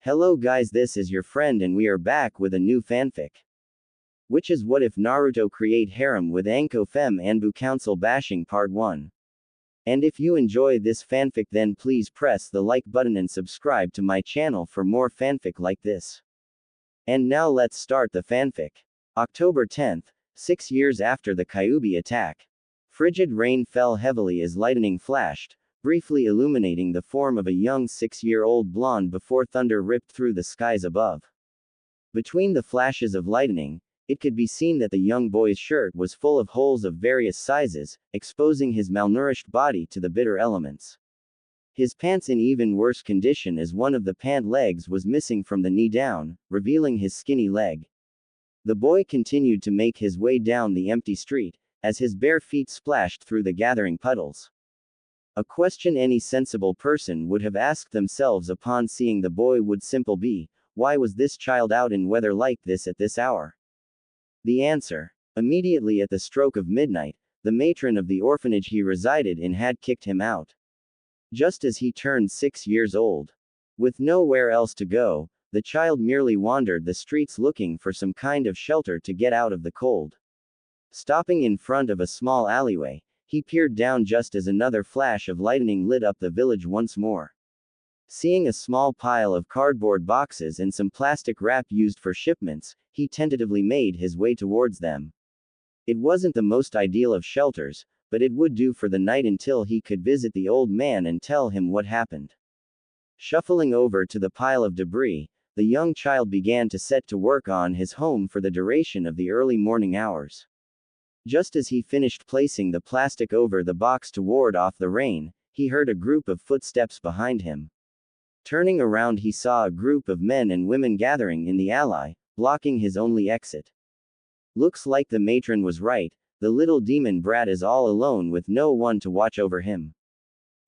Hello guys, this is your friend and we are back with a new fanfic. Which is What If Naruto Create Harem with Anko Fem Anbu Council Bashing Part 1. And if you enjoy this fanfic then please press the like button and subscribe to my channel for more fanfic like this. And now let's start the fanfic. October 10th, 6 years after the Kyuubi attack. Frigid rain fell heavily as lightning flashed, briefly illuminating the form of a young 6-year-old blonde before thunder ripped through the skies above. Between the flashes of lightning, it could be seen that the young boy's shirt was full of holes of various sizes, exposing his malnourished body to the bitter elements. His pants in even worse condition as one of the pant legs was missing from the knee down, revealing his skinny leg. The boy continued to make his way down the empty street, as his bare feet splashed through the gathering puddles. A question any sensible person would have asked themselves upon seeing the boy would simply be, why was this child out in weather like this at this hour? The answer. Immediately at the stroke of midnight, the matron of the orphanage he resided in had kicked him out. Just as he turned 6 years old. With nowhere else to go, the child merely wandered the streets looking for some kind of shelter to get out of the cold. Stopping in front of a small alleyway, he peered down just as another flash of lightning lit up the village once more. Seeing a small pile of cardboard boxes and some plastic wrap used for shipments, he tentatively made his way towards them. It wasn't the most ideal of shelters, but it would do for the night until he could visit the old man and tell him what happened. Shuffling over to the pile of debris, the young child began to set to work on his home for the duration of the early morning hours. Just as he finished placing the plastic over the box to ward off the rain, he heard a group of footsteps behind him. Turning around, he saw a group of men and women gathering in the alley, blocking his only exit. Looks like the matron was right, the little demon brat is all alone with no one to watch over him.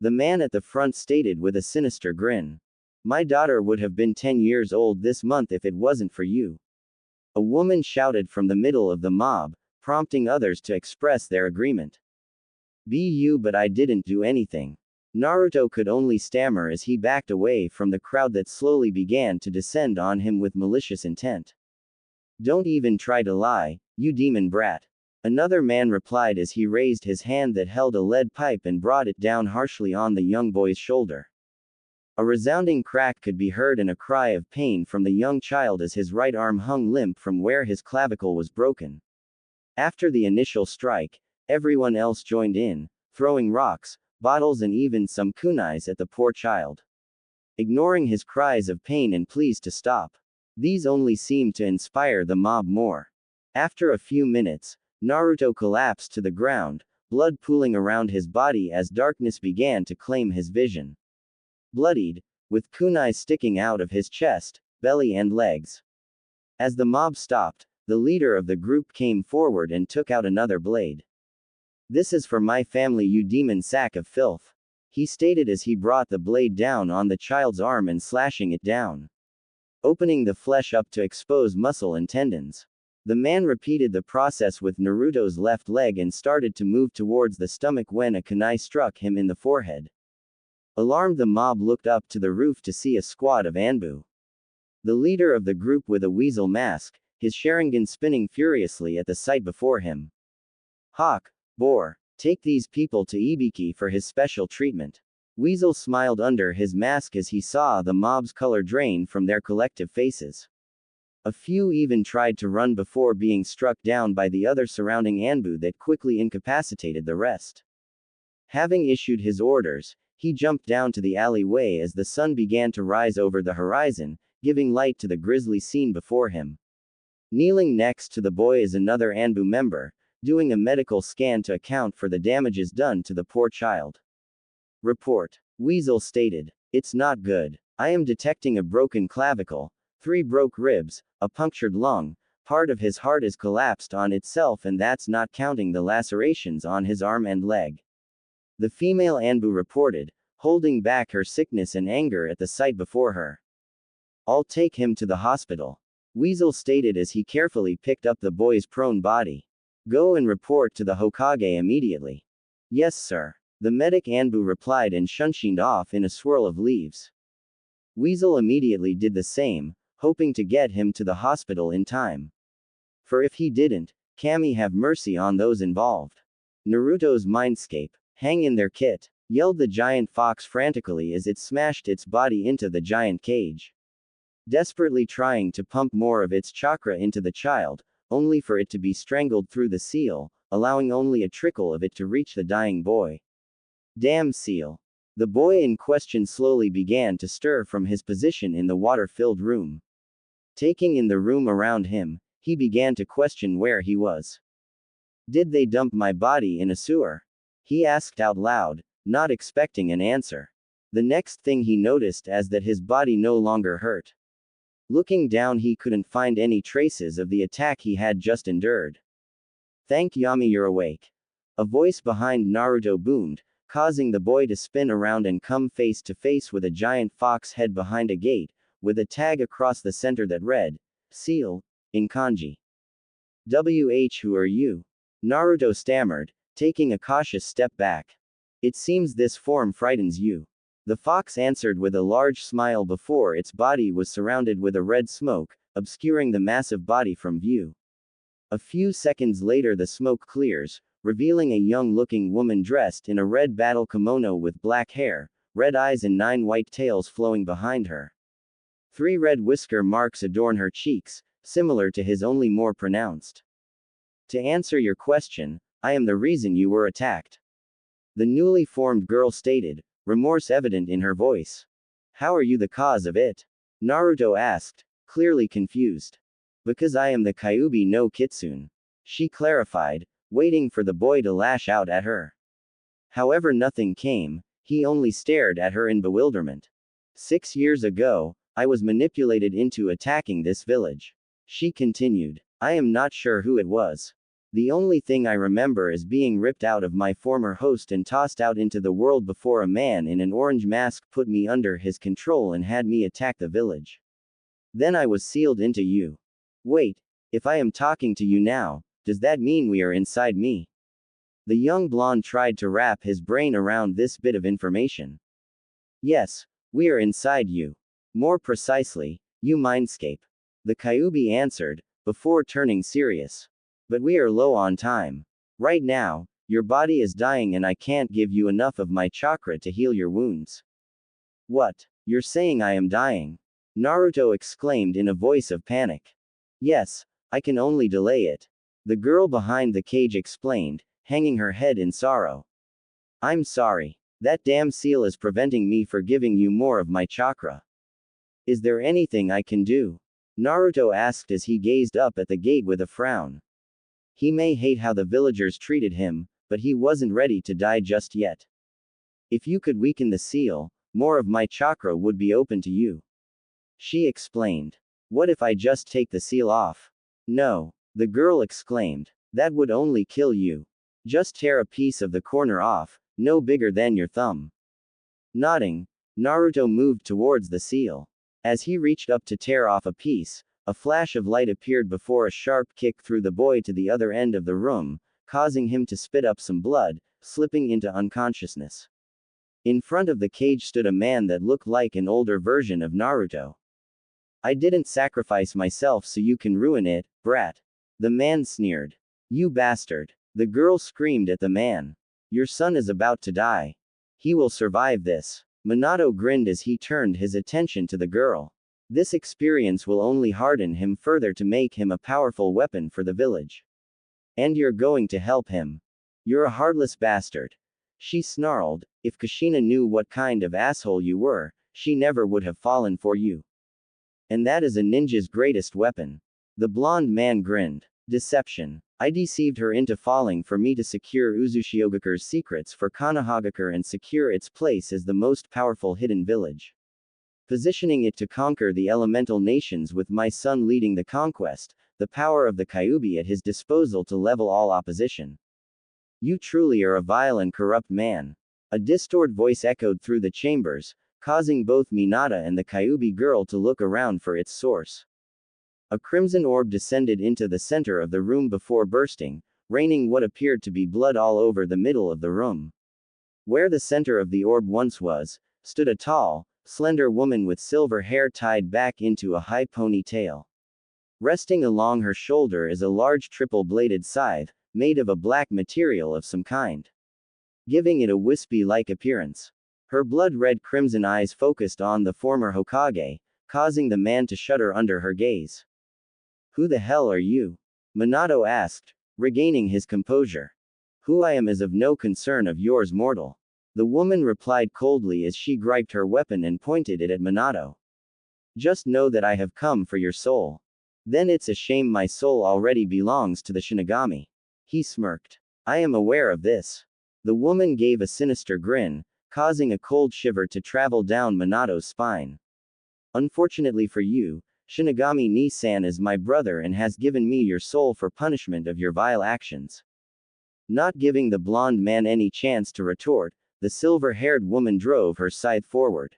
The man at the front stated with a sinister grin. My daughter would have been 10 years old this month if it wasn't for you. A woman shouted from the middle of the mob, prompting others to express their agreement. Be you, but I didn't do anything. Naruto could only stammer as he backed away from the crowd that slowly began to descend on him with malicious intent. Don't even try to lie, you demon brat. Another man replied as he raised his hand that held a lead pipe and brought it down harshly on the young boy's shoulder. A resounding crack could be heard and a cry of pain from the young child as his right arm hung limp from where his clavicle was broken. After the initial strike, everyone else joined in, throwing rocks, bottles and even some kunais at the poor child. Ignoring his cries of pain and pleas to stop. These only seemed to inspire the mob more. After a few minutes, Naruto collapsed to the ground, blood pooling around his body as darkness began to claim his vision. Bloodied, with kunais sticking out of his chest, belly and legs. As the mob stopped, the leader of the group came forward and took out another blade. This is for my family, you demon sack of filth. He stated as he brought the blade down on the child's arm and slashing it down. Opening the flesh up to expose muscle and tendons. The man repeated the process with Naruto's left leg and started to move towards the stomach when a kunai struck him in the forehead. Alarmed, the mob looked up to the roof to see a squad of Anbu. The leader of the group with a weasel mask, his Sharingan spinning furiously at the sight before him. Hawk, boar, take these people to Ibiki for his special treatment. Weasel smiled under his mask as he saw the mob's color drain from their collective faces. A few even tried to run before being struck down by the other surrounding Anbu that quickly incapacitated the rest. Having issued his orders, he jumped down to the alleyway as the sun began to rise over the horizon, giving light to the grisly scene before him. Kneeling next to the boy is another Anbu member, doing a medical scan to account for the damages done to the poor child. Report. Weasel stated. It's not good. I am detecting a broken clavicle, 3 broke ribs, a punctured lung, part of his heart is collapsed on itself, and that's not counting the lacerations on his arm and leg. The female Anbu reported, holding back her sickness and anger at the sight before her. I'll take him to the hospital. Weasel stated as he carefully picked up the boy's prone body. Go and report to the Hokage immediately. Yes, sir. The medic Anbu replied and shunshined off in a swirl of leaves. Weasel immediately did the same, hoping to get him to the hospital in time. For if he didn't, Kami have mercy on those involved. Naruto's mindscape. Hang in there, Kit, yelled the giant fox frantically as it smashed its body into the giant cage. Desperately trying to pump more of its chakra into the child, only for it to be strangled through the seal, allowing only a trickle of it to reach the dying boy. Damn seal. The boy in question slowly began to stir from his position in the water-filled room. Taking in the room around him, he began to question where he was. Did they dump my body in a sewer? He asked out loud, not expecting an answer. The next thing he noticed is that his body no longer hurt. Looking down, he couldn't find any traces of the attack he had just endured. Thank Yami, you're awake. A voice behind Naruto boomed, causing the boy to spin around and come face to face with a giant fox head behind a gate, with a tag across the center that read, Seal, in kanji. Who are you? Naruto stammered, taking a cautious step back. It seems this form frightens you. The fox answered with a large smile before its body was surrounded with a red smoke, obscuring the massive body from view. A few seconds later the smoke clears, revealing a young-looking woman dressed in a red battle kimono with black hair, red eyes and 9 white tails flowing behind her. 3 red whisker marks adorn her cheeks, similar to his only more pronounced. To answer your question, I am the reason you were attacked. The newly formed girl stated, remorse evident in her voice. How are you the cause of it? Naruto asked, clearly confused. Because I am the Kyuubi no Kitsune. She clarified, waiting for the boy to lash out at her. However, nothing came, he only stared at her in bewilderment. 6 years ago, I was manipulated into attacking this village. She continued. I am not sure who it was. The only thing I remember is being ripped out of my former host and tossed out into the world before a man in an orange mask put me under his control and had me attack the village. Then I was sealed into you. Wait, if I am talking to you now, does that mean we are inside me? The young blonde tried to wrap his brain around this bit of information. Yes, we are inside you. More precisely, you mindscape. The Kyuubi answered, before turning serious. But we are low on time. Right now, your body is dying and I can't give you enough of my chakra to heal your wounds. What? You're saying I am dying? Naruto exclaimed in a voice of panic. Yes, I can only delay it. The girl behind the cage explained, hanging her head in sorrow. I'm sorry. That damn seal is preventing me from giving you more of my chakra. Is there anything I can do? Naruto asked as he gazed up at the gate with a frown. He may hate how the villagers treated him, but he wasn't ready to die just yet. If you could weaken the seal, more of my chakra would be open to you. She explained. What if I just take the seal off? No, the girl exclaimed. That would only kill you. Just tear a piece of the corner off, no bigger than your thumb. Nodding, Naruto moved towards the seal. As he reached up to tear off a piece, a flash of light appeared before a sharp kick threw the boy to the other end of the room, causing him to spit up some blood, slipping into unconsciousness. In front of the cage stood a man that looked like an older version of Naruto. I didn't sacrifice myself so you can ruin it, brat. The man sneered. You bastard. The girl screamed at the man. Your son is about to die. He will survive this. Minato grinned as he turned his attention to the girl. This experience will only harden him further to make him a powerful weapon for the village. And you're going to help him. You're a heartless bastard. She snarled, if Kushina knew what kind of asshole you were, she never would have fallen for you. And that is a ninja's greatest weapon. The blonde man grinned. Deception. I deceived her into falling for me to secure Uzushiyogakure's secrets for Konohagakure and secure its place as the most powerful hidden village. Positioning it to conquer the elemental nations with my son leading the conquest, the power of the Kyuubi at his disposal to level all opposition. You truly are a vile and corrupt man. A distorted voice echoed through the chambers, causing both Hinata and the Kyuubi girl to look around for its source. A crimson orb descended into the center of the room before bursting, raining what appeared to be blood all over the middle of the room. Where the center of the orb once was, stood a tall, slender woman with silver hair tied back into a high ponytail. Resting along her shoulder is a large triple-bladed scythe, made of a black material of some kind, giving it a wispy-like appearance. Her blood-red crimson eyes focused on the former Hokage, causing the man to shudder under her gaze. Who the hell are you? Minato asked, regaining his composure. Who I am is of no concern of yours, mortal. The woman replied coldly as she gripped her weapon and pointed it at Minato. Just know that I have come for your soul. Then it's a shame my soul already belongs to the Shinigami. He smirked. I am aware of this. The woman gave a sinister grin, causing a cold shiver to travel down Minato's spine. Unfortunately for you, Shinigami Ni-san is my brother and has given me your soul for punishment of your vile actions. Not giving the blonde man any chance to retort, the silver-haired woman drove her scythe forward,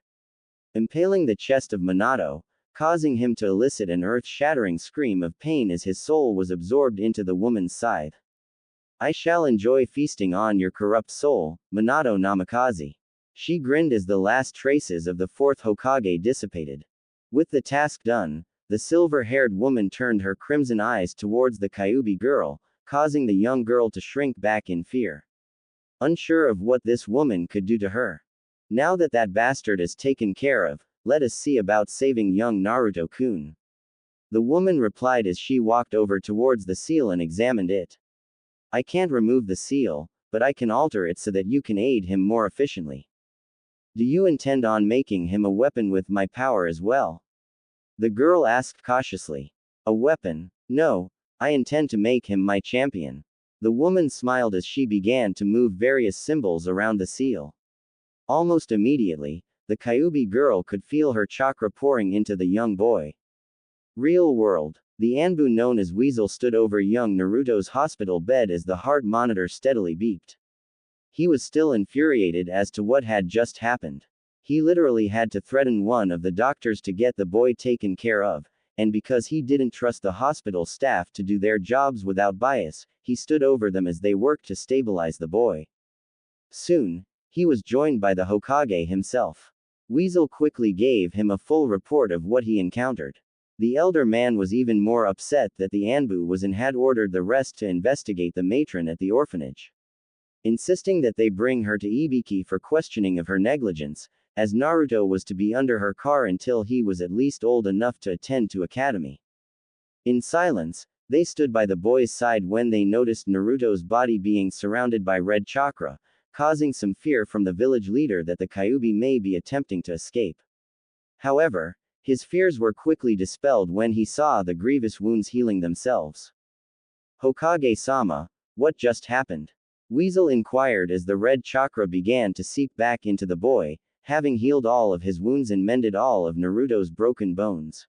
impaling the chest of Minato, causing him to elicit an earth-shattering scream of pain as his soul was absorbed into the woman's scythe. I shall enjoy feasting on your corrupt soul, Minato Namikaze. She grinned as the last traces of the fourth Hokage dissipated. With the task done, the silver-haired woman turned her crimson eyes towards the Kyuubi girl, causing the young girl to shrink back in fear. Unsure of what this woman could do to her. Now that that bastard is taken care of, let us see about saving young Naruto-kun. The woman replied as she walked over towards the seal and examined it. I can't remove the seal, but I can alter it so that you can aid him more efficiently. Do you intend on making him a weapon with my power as well? The girl asked cautiously. A weapon? No, I intend to make him my champion. The woman smiled as she began to move various symbols around the seal. Almost immediately, the Kyuubi girl could feel her chakra pouring into the young boy. Real world. The Anbu known as Weasel stood over young Naruto's hospital bed as the heart monitor steadily beeped. He was still infuriated as to what had just happened. He literally had to threaten one of the doctors to get the boy taken care of, and because he didn't trust the hospital staff to do their jobs without bias, he stood over them as they worked to stabilize the boy. Soon, he was joined by the Hokage himself. Weasel quickly gave him a full report of what he encountered. The elder man was even more upset that the Anbu was and had ordered the rest to investigate the matron at the orphanage, insisting that they bring her to Ibiki for questioning of her negligence, as Naruto was to be under her care until he was at least old enough to attend to academy. In silence, they stood by the boy's side when they noticed Naruto's body being surrounded by red chakra, causing some fear from the village leader that the Kyuubi may be attempting to escape. However, his fears were quickly dispelled when he saw the grievous wounds healing themselves. Hokage-sama, what just happened? Weasel inquired as the red chakra began to seep back into the boy, having healed all of his wounds and mended all of Naruto's broken bones.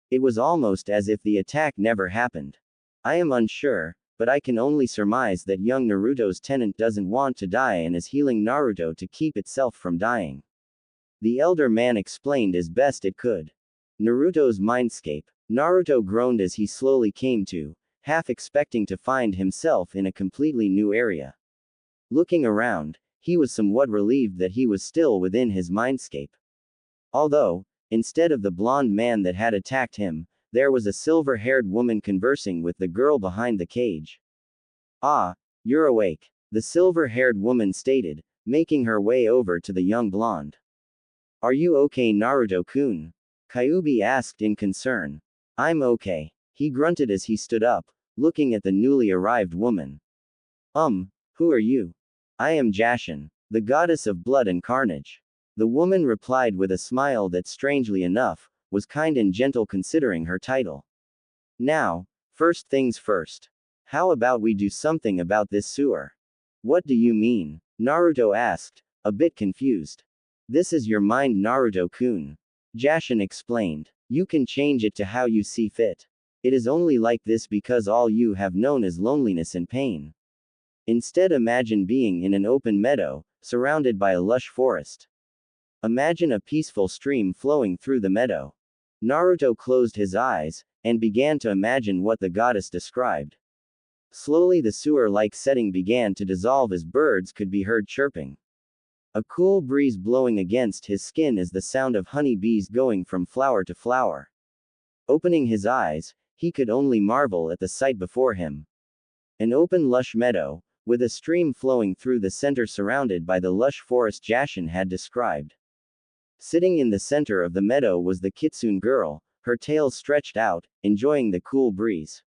It was almost as if the attack never happened. I am unsure, but I can only surmise that young Naruto's tenant doesn't want to die and is healing Naruto to keep itself from dying. The elder man explained as best it could. Naruto's mindscape. Naruto groaned as he slowly came to, half expecting to find himself in a completely new area. Looking around, he was somewhat relieved that he was still within his mindscape. Although, instead of the blonde man that had attacked him, there was a silver-haired woman conversing with the girl behind the cage. Ah, you're awake, the silver-haired woman stated, making her way over to the young blonde. Are you okay, Naruto-kun? Kyuubi asked in concern. I'm okay, he grunted as he stood up, looking at the newly arrived woman. Who are you? I am Jashin, the goddess of blood and carnage. The woman replied with a smile that strangely enough, was kind and gentle considering her title. Now, first things first. How about we do something about this sewer? What do you mean? Naruto asked, a bit confused. This is your mind, Naruto-kun. Jashin explained. You can change it to how you see fit. It is only like this because all you have known is loneliness and pain. Instead, imagine being in an open meadow, surrounded by a lush forest. Imagine a peaceful stream flowing through the meadow. Naruto closed his eyes, and began to imagine what the goddess described. Slowly the sewer-like setting began to dissolve as birds could be heard chirping. A cool breeze blowing against his skin as the sound of honey bees going from flower to flower. Opening his eyes, he could only marvel at the sight before him. An open lush meadow, with a stream flowing through the center surrounded by the lush forest Jashin had described. Sitting in the center of the meadow was the kitsune girl, her tail stretched out, enjoying the cool breeze.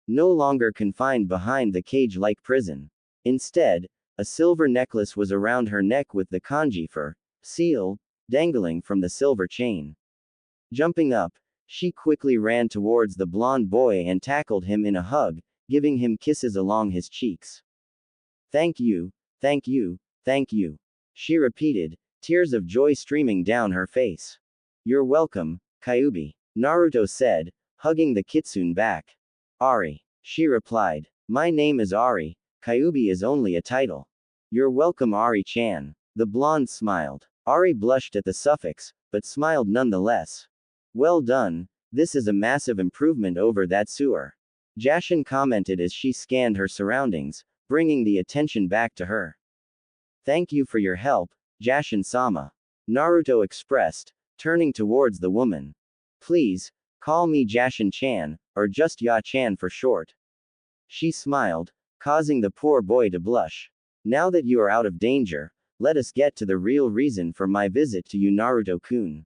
No longer confined behind the cage-like prison. Instead, a silver necklace was around her neck with the kanji for seal dangling from the silver chain. Jumping up, she quickly ran towards the blonde boy and tackled him in a hug, giving him kisses along his cheeks. Thank you, thank you, thank you, she repeated, tears of joy streaming down her face. You're welcome, Kyuubi, Naruto said, hugging the kitsune back. Ari, she replied. My name is Ari, Kyuubi is only a title. You're welcome, Ari-chan. The blonde smiled. Ari blushed at the suffix, but smiled nonetheless. Well done, this is a massive improvement over that sewer. Jashin commented as she scanned her surroundings, bringing the attention back to her. Thank you for your help, Jashin-sama. Naruto expressed, turning towards the woman. Please, call me Jashin-chan, or just Ya-chan for short. She smiled, causing the poor boy to blush. Now that you are out of danger, let us get to the real reason for my visit to you, Naruto-kun.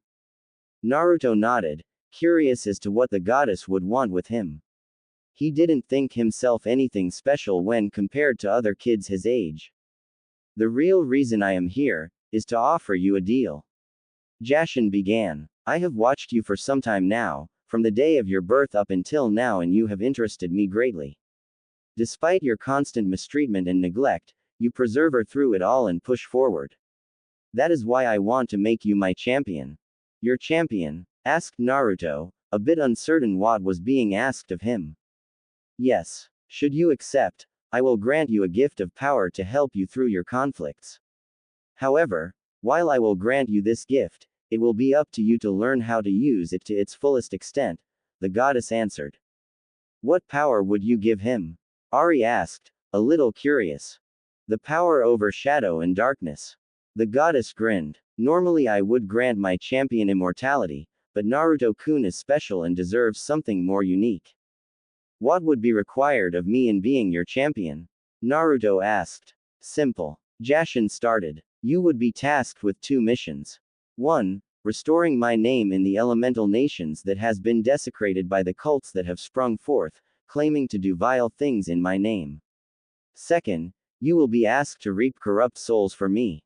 Naruto nodded, curious as to what the goddess would want with him. He didn't think himself anything special when compared to other kids his age. The real reason I am here is to offer you a deal. Jashin began. I have watched you for some time now, from the day of your birth up until now, and you have interested me greatly. Despite your constant mistreatment and neglect, you persevere through it all and push forward. That is why I want to make you my champion. Your champion? Asked Naruto, a bit uncertain what was being asked of him. Yes. Should you accept, I will grant you a gift of power to help you through your conflicts. However, while I will grant you this gift, it will be up to you to learn how to use it to its fullest extent, the goddess answered. What power would you give him? Ari asked, a little curious. The power over shadow and darkness. The goddess grinned. Normally I would grant my champion immortality, but Naruto-kun is special and deserves something more unique. What would be required of me in being your champion? Naruto asked. Simple. Jashin started. You would be tasked with 2 missions. 1. Restoring my name in the elemental nations that has been desecrated by the cults that have sprung forth, claiming to do vile things in my name. 2. You will be asked to reap corrupt souls for me.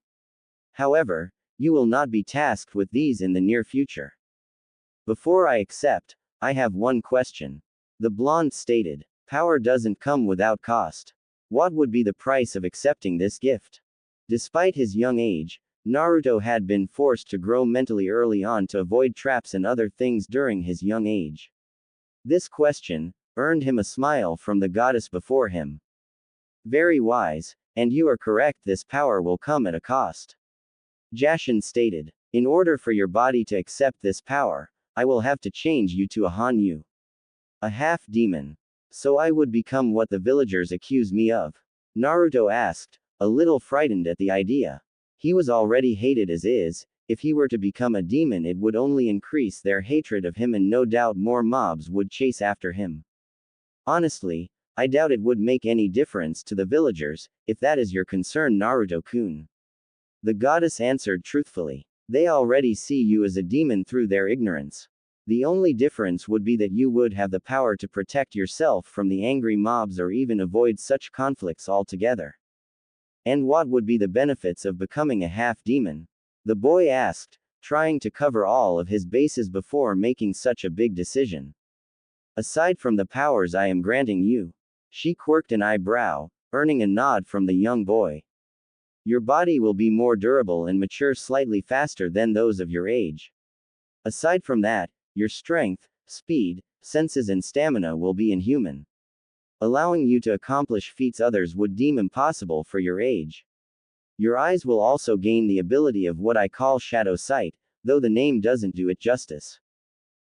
However, you will not be tasked with these in the near future. Before I accept, I have one question. The blonde stated. Power doesn't come without cost. What would be the price of accepting this gift? Despite his young age, Naruto had been forced to grow mentally early on to avoid traps and other things during his young age. This question earned him a smile from the goddess before him. Very wise, and you are correct, this power will come at a cost. Jashin stated. In order for your body to accept this power, I will have to change you to a Hanyu. A half-demon. So I would become what the villagers accuse me of? Naruto asked, a little frightened at the idea. He was already hated as is, if he were to become a demon it would only increase their hatred of him and no doubt more mobs would chase after him. Honestly, I doubt it would make any difference to the villagers, if that is your concern, Naruto-kun. The goddess answered truthfully. They already see you as a demon through their ignorance. The only difference would be that you would have the power to protect yourself from the angry mobs or even avoid such conflicts altogether. And what would be the benefits of becoming a half-demon? The boy asked, trying to cover all of his bases before making such a big decision. Aside from the powers I am granting you. She quirked an eyebrow, earning a nod from the young boy. Your body will be more durable and mature slightly faster than those of your age. Aside from that, your strength, speed, senses and stamina will be inhuman, allowing you to accomplish feats others would deem impossible for your age. Your eyes will also gain the ability of what I call shadow sight, though the name doesn't do it justice.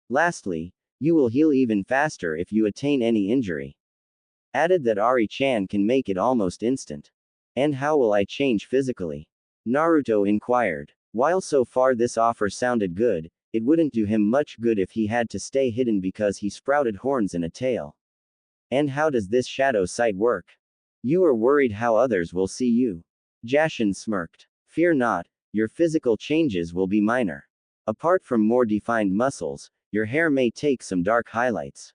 Lastly, you will heal even faster if you attain any injury. Added that Ari-chan can make it almost instant. And how will I change physically? Naruto inquired. While so far this offer sounded good, it wouldn't do him much good if he had to stay hidden because he sprouted horns and a tail. And how does this shadow sight work? You are worried how others will see you. Jashin smirked. Fear not, your physical changes will be minor. Apart from more defined muscles, your hair may take some dark highlights.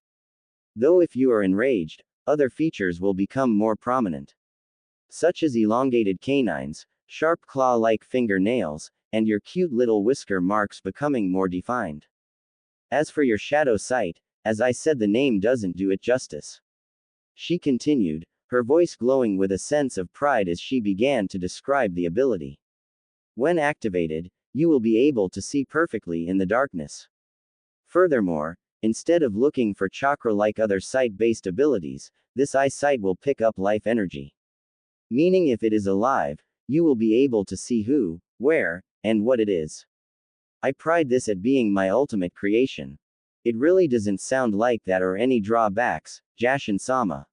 Though if you are enraged, other features will become more prominent, such as elongated canines, sharp claw-like fingernails, and your cute little whisker marks becoming more defined. As for your shadow sight, as I said, the name doesn't do it justice. She continued, her voice glowing with a sense of pride as she began to describe the ability. When activated, you will be able to see perfectly in the darkness. Furthermore, instead of looking for chakra-like other sight-based abilities, this eyesight will pick up life energy. Meaning if it is alive, you will be able to see who, where, and what it is. I pride this at being my ultimate creation. It really doesn't sound like that or any drawbacks, Jashin-sama.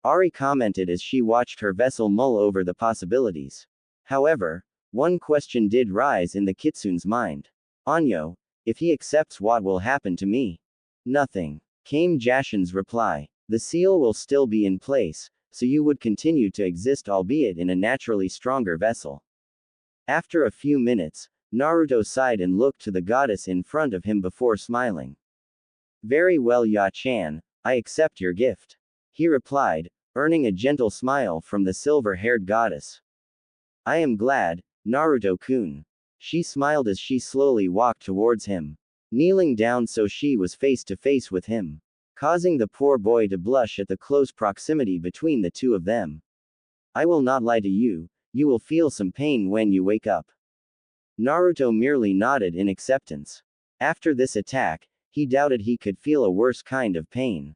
Ari commented as she watched her vessel mull over the possibilities. However, one question did rise in the kitsune's mind. Anyo, if he accepts, what will happen to me? Nothing, came Jashin's reply. The seal will still be in place, so you would continue to exist, albeit in a naturally stronger vessel. After a few minutes, Naruto sighed and looked to the goddess in front of him before smiling. Very well, Ya-chan, I accept your gift, he replied, earning a gentle smile from the silver-haired goddess. I am glad, Naruto-kun. She smiled as she slowly walked towards him, kneeling down so she was face to face with him, causing the poor boy to blush at the close proximity between the two of them. I will not lie to you, you will feel some pain when you wake up. Naruto merely nodded in acceptance. After this attack, he doubted he could feel a worse kind of pain.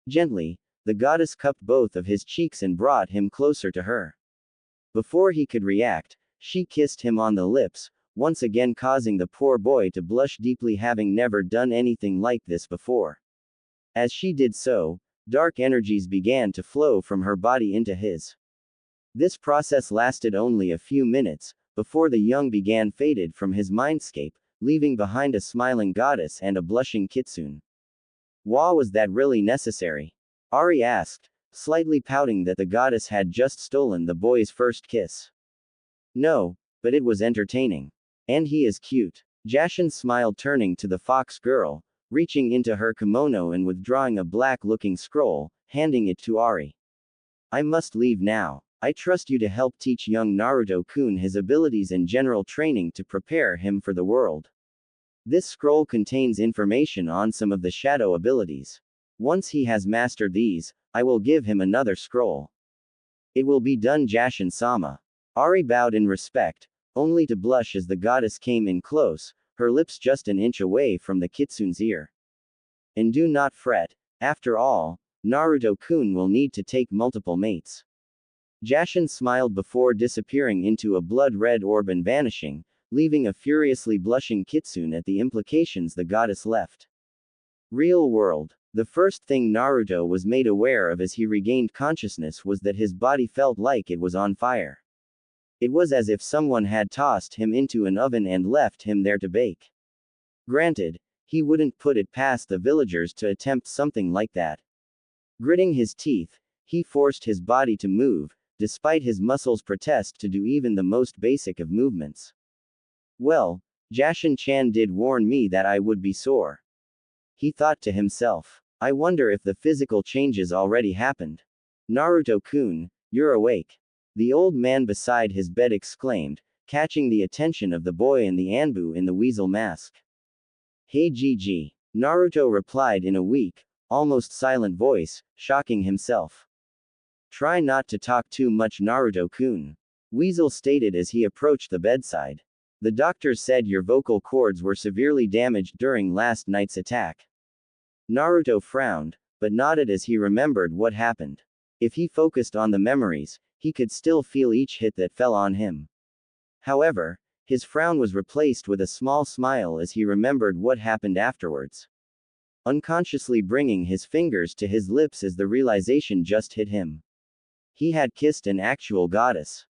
Gently, the goddess cupped both of his cheeks and brought him closer to her. Before he could react, she kissed him on the lips, once again causing the poor boy to blush deeply, having never done anything like this before. As she did so, dark energies began to flow from her body into his. This process lasted only a few minutes, before the young began faded from his mindscape, leaving behind a smiling goddess and a blushing kitsune. Was that really necessary? Ari asked, slightly pouting that the goddess had just stolen the boy's first kiss. No, but it was entertaining. And he is cute. Jashin smiled, turning to the fox girl, reaching into her kimono and withdrawing a black-looking scroll, handing it to Ari. I must leave now. I trust you to help teach young Naruto-kun his abilities and general training to prepare him for the world. This scroll contains information on some of the shadow abilities. Once he has mastered these, I will give him another scroll. It will be done, Jashin-sama. Ari bowed in respect, only to blush as the goddess came in close, her lips just an inch away from the kitsune's ear. And do not fret, after all, Naruto-kun will need to take multiple mates. Jashin smiled before disappearing into a blood-red orb and vanishing, leaving a furiously blushing kitsune at the implications the goddess left. Real world. The first thing Naruto was made aware of as he regained consciousness was that his body felt like it was on fire. It was as if someone had tossed him into an oven and left him there to bake. Granted, he wouldn't put it past the villagers to attempt something like that. Gritting his teeth, he forced his body to move, despite his muscles' protest to do even the most basic of movements. Well, Jashin-chan did warn me that I would be sore. He thought to himself. I wonder if the physical changes already happened. Naruto-kun, you're awake. The old man beside his bed exclaimed, catching the attention of the boy and the Anbu in the weasel mask. Hey Gigi. Naruto replied in a weak, almost silent voice, shocking himself. Try not to talk too much, Naruto-kun. Weasel stated as he approached the bedside. The doctors said your vocal cords were severely damaged during last night's attack. Naruto frowned, but nodded as he remembered what happened. If he focused on the memories, he could still feel each hit that fell on him. However, his frown was replaced with a small smile as he remembered what happened afterwards. Unconsciously bringing his fingers to his lips as the realization just hit him. He had kissed an actual goddess.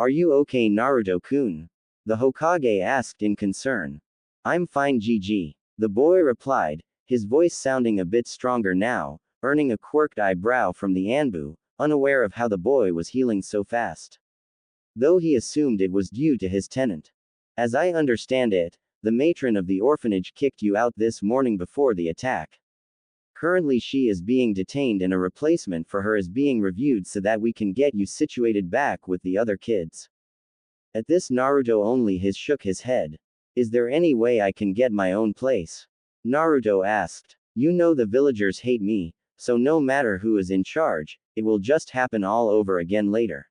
Are you okay, Naruto-kun? The Hokage asked in concern. I'm fine, GG. The boy replied, his voice sounding a bit stronger now, earning a quirked eyebrow from the Anbu, unaware of how the boy was healing so fast. Though he assumed it was due to his tenant. As I understand it, the matron of the orphanage kicked you out this morning before the attack. Currently she is being detained and a replacement for her is being reviewed so that we can get you situated back with the other kids. At this Naruto only shook his head. Is there any way I can get my own place? Naruto asked. You know the villagers hate me, so no matter who is in charge, it will just happen all over again later.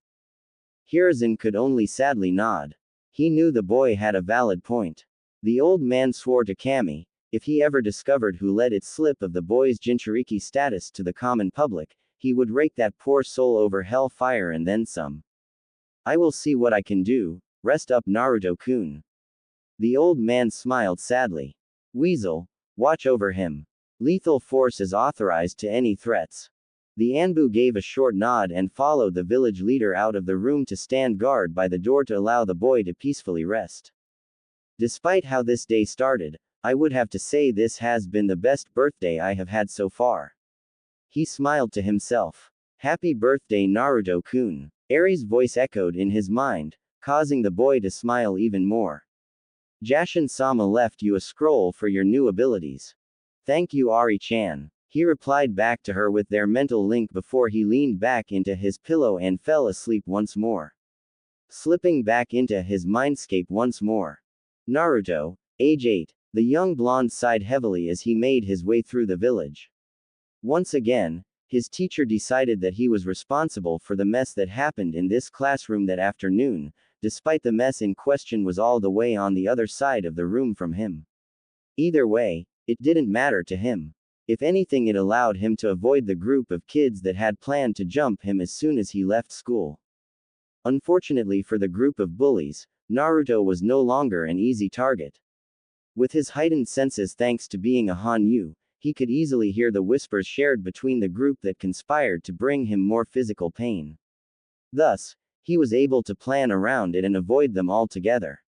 Hiruzen could only sadly nod. He knew the boy had a valid point. The old man swore to Kami, if he ever discovered who let it slip of the boy's Jinchuriki status to the common public, he would rake that poor soul over hell fire and then some. I will see what I can do, rest up Naruto-kun. The old man smiled sadly. Weasel, watch over him. Lethal force is authorized to any threats. The Anbu gave a short nod and followed the village leader out of the room to stand guard by the door to allow the boy to peacefully rest. Despite how this day started, I would have to say this has been the best birthday I have had so far. He smiled to himself. Happy birthday, Naruto-kun. Eri's voice echoed in his mind, causing the boy to smile even more. Jashin-sama left you a scroll for your new abilities. Thank you, Ari-chan. He replied back to her with their mental link before he leaned back into his pillow and fell asleep once more. Slipping back into his mindscape once more. Naruto, age 8. The young blonde sighed heavily as he made his way through the village. Once again, his teacher decided that he was responsible for the mess that happened in this classroom that afternoon, despite the mess in question was all the way on the other side of the room from him. Either way, it didn't matter to him. If anything, it allowed him to avoid the group of kids that had planned to jump him as soon as he left school. Unfortunately for the group of bullies, Naruto was no longer an easy target. With his heightened senses thanks to being a Hanyu, he could easily hear the whispers shared between the group that conspired to bring him more physical pain. Thus, he was able to plan around it and avoid them altogether.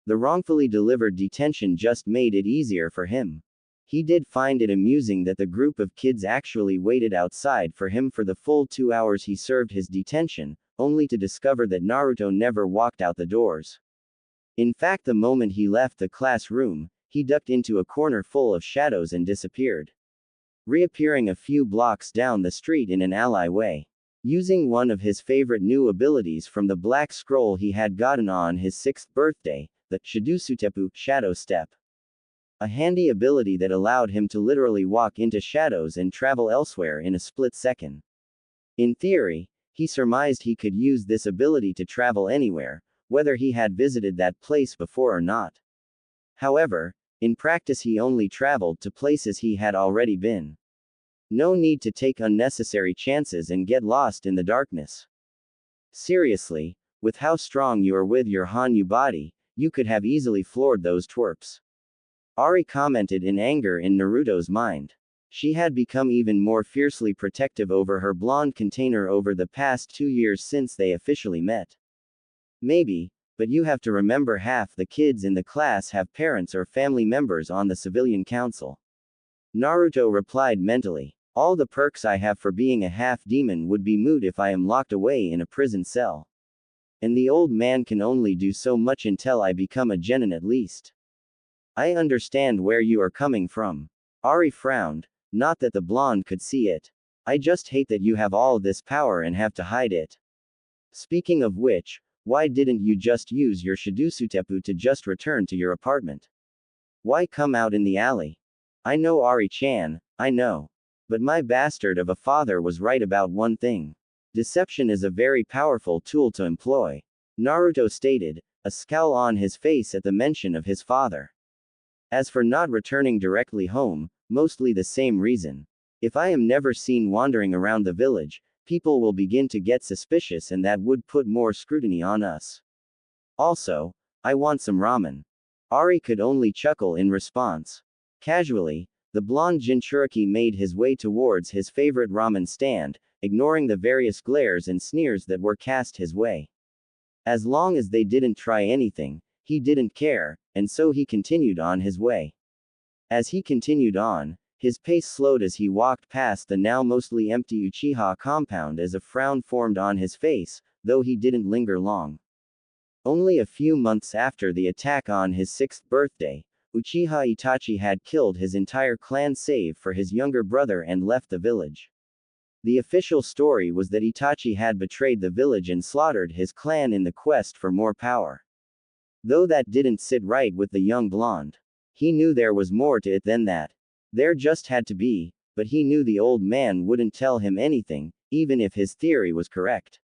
The wrongfully delivered detention just made it easier for him. He did find it amusing that the group of kids actually waited outside for him for the full 2 hours he served his detention, only to discover that Naruto never walked out the doors. In fact, the moment he left the classroom, he ducked into a corner full of shadows and disappeared. Reappearing a few blocks down the street in an alleyway. Using one of his favorite new abilities from the black scroll he had gotten on his 6th birthday, the Shidutsutepu, Shadow Step. A handy ability that allowed him to literally walk into shadows and travel elsewhere in a split second. In theory, he surmised he could use this ability to travel anywhere, whether he had visited that place before or not. However, in practice he only traveled to places he had already been. No need to take unnecessary chances and get lost in the darkness. Seriously, with how strong you are with your Hanyu body, you could have easily floored those twerps. Ari commented in anger in Naruto's mind. She had become even more fiercely protective over her blonde container over the past 2 years since they officially met. Maybe, but you have to remember half the kids in the class have parents or family members on the civilian council. Naruto replied mentally. All the perks I have for being a half-demon would be moot if I am locked away in a prison cell. And the old man can only do so much until I become a genin at least. I understand where you are coming from. Ari frowned, not that the blonde could see it. I just hate that you have all this power and have to hide it. Speaking of which, why didn't you just use your Shidutsutepu to just return to your apartment? Why come out in the alley? I know Ari-chan, I know. But my bastard of a father was right about one thing. Deception is a very powerful tool to employ. Naruto stated, a scowl on his face at the mention of his father. As for not returning directly home, mostly the same reason. If I am never seen wandering around the village, people will begin to get suspicious and that would put more scrutiny on us. Also, I want some ramen. Ari could only chuckle in response. Casually, the blonde Jinchuriki made his way towards his favorite ramen stand, ignoring the various glares and sneers that were cast his way. As long as they didn't try anything, he didn't care, and so he continued on his way. As he continued on, his pace slowed as he walked past the now mostly empty Uchiha compound as a frown formed on his face, though he didn't linger long. Only a few months after the attack on his 6th birthday, Uchiha Itachi had killed his entire clan save for his younger brother and left the village. The official story was that Itachi had betrayed the village and slaughtered his clan in the quest for more power. Though that didn't sit right with the young blonde. He knew there was more to it than that. There just had to be, but he knew the old man wouldn't tell him anything, even if his theory was correct.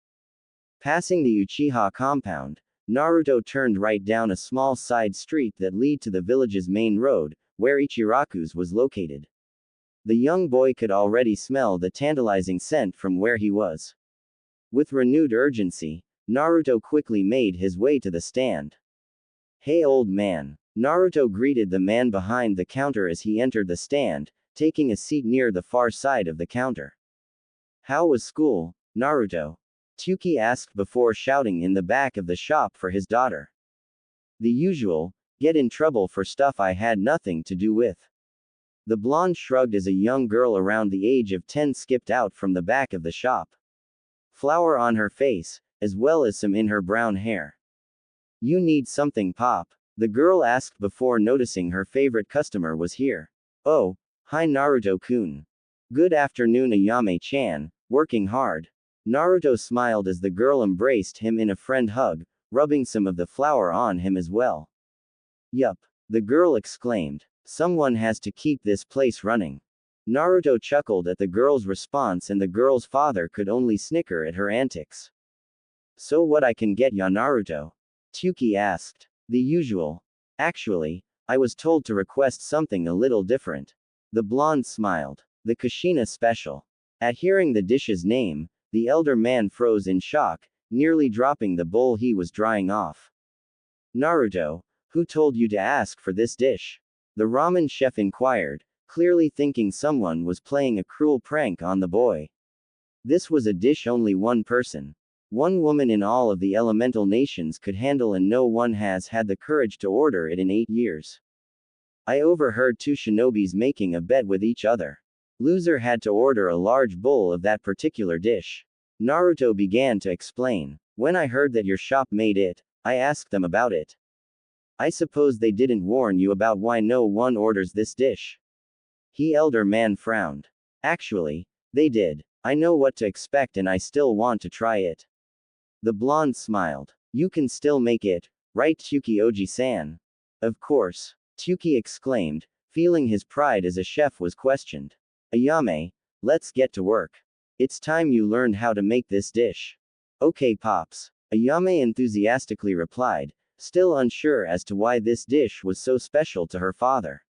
Passing the Uchiha compound, Naruto turned right down a small side street that led to the village's main road, where Ichiraku's was located. The young boy could already smell the tantalizing scent from where he was. With renewed urgency, Naruto quickly made his way to the stand. "Hey old man." Naruto greeted the man behind the counter as he entered the stand, taking a seat near the far side of the counter. "How was school, Naruto?" Tsuki asked before shouting in the back of the shop for his daughter. "The usual, get in trouble for stuff I had nothing to do with." The blonde shrugged as a young girl around the age of 10 skipped out from the back of the shop. Flour on her face, as well as some in her brown hair. "You need something, Pop?" the girl asked before noticing her favorite customer was here. "Oh, hi Naruto-kun. Good afternoon Ayame-chan, working hard." Naruto smiled as the girl embraced him in a friend hug, rubbing some of the flour on him as well. "Yup," the girl exclaimed. "Someone has to keep this place running." Naruto chuckled at the girl's response and the girl's father could only snicker at her antics. "So what I can get ya Naruto?" Tsuki asked. "The usual. Actually, I was told to request something a little different." The blonde smiled. "The Kushina special." At hearing the dish's name, the elder man froze in shock, nearly dropping the bowl he was drying off. "Naruto, who told you to ask for this dish?" the ramen chef inquired, clearly thinking someone was playing a cruel prank on the boy. This was a dish only one person, one woman in all of the elemental nations could handle, and no one has had the courage to order it in 8 years. "I overheard 2 shinobis making a bet with each other. Loser had to order a large bowl of that particular dish." Naruto began to explain. "When I heard that your shop made it, I asked them about it. I suppose they didn't warn you about why no one orders this dish?" The elder man frowned. "Actually, they did. I know what to expect and I still want to try it." The blonde smiled. "You can still make it, right Tsuki Oji-san?" "Of course," Tsuki exclaimed, feeling his pride as a chef was questioned. "Ayame, let's get to work. It's time you learned how to make this dish." "Okay Pops," Ayame enthusiastically replied, still unsure as to why this dish was so special to her father.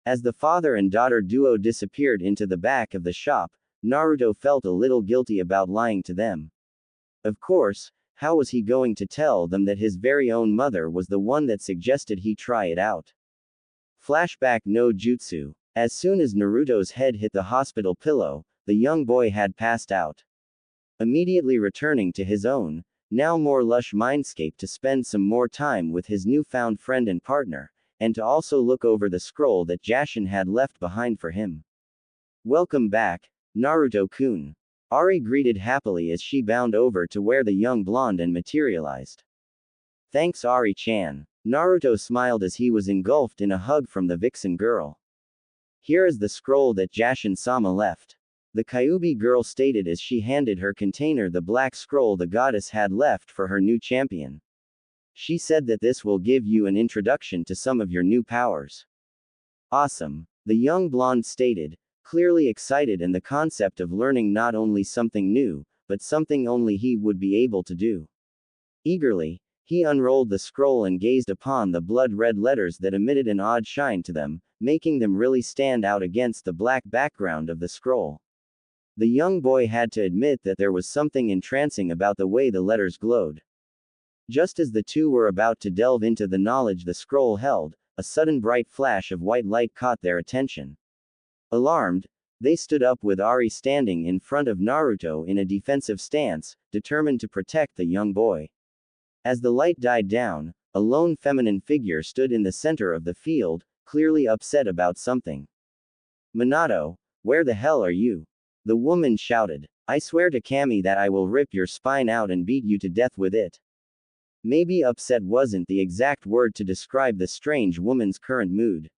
As the father and daughter duo disappeared into the back of the shop, Naruto felt a little guilty about lying to them. Of course, how was he going to tell them that his very own mother was the one that suggested he try it out? Flashback no jutsu. As soon as Naruto's head hit the hospital pillow, the young boy had passed out. Immediately returning to his own, now more lush mindscape to spend some more time with his newfound friend and partner, and to also look over the scroll that Jashin had left behind for him. "Welcome back, Naruto-kun." Ari greeted happily as she bounded over to where the young blonde and materialized. "Thanks Ari-chan." Naruto smiled as he was engulfed in a hug from the vixen girl. "Here is the scroll that Jashin-sama left," the Kyuubi girl stated as she handed her container the black scroll the goddess had left for her new champion. "She said that this will give you an introduction to some of your new powers." "Awesome," the young blonde stated, clearly excited in the concept of learning not only something new, but something only he would be able to do. Eagerly, he unrolled the scroll and gazed upon the blood-red letters that emitted an odd shine to them, making them really stand out against the black background of the scroll. The young boy had to admit that there was something entrancing about the way the letters glowed. Just as the two were about to delve into the knowledge the scroll held, a sudden bright flash of white light caught their attention. Alarmed, they stood up with Ari standing in front of Naruto in a defensive stance, determined to protect the young boy. As the light died down, a lone feminine figure stood in the center of the field, clearly upset about something. Minato, where the hell are you? The woman shouted. I swear to Kami that I will rip your spine out and beat you to death with it. Maybe upset wasn't the exact word to describe the strange woman's current mood.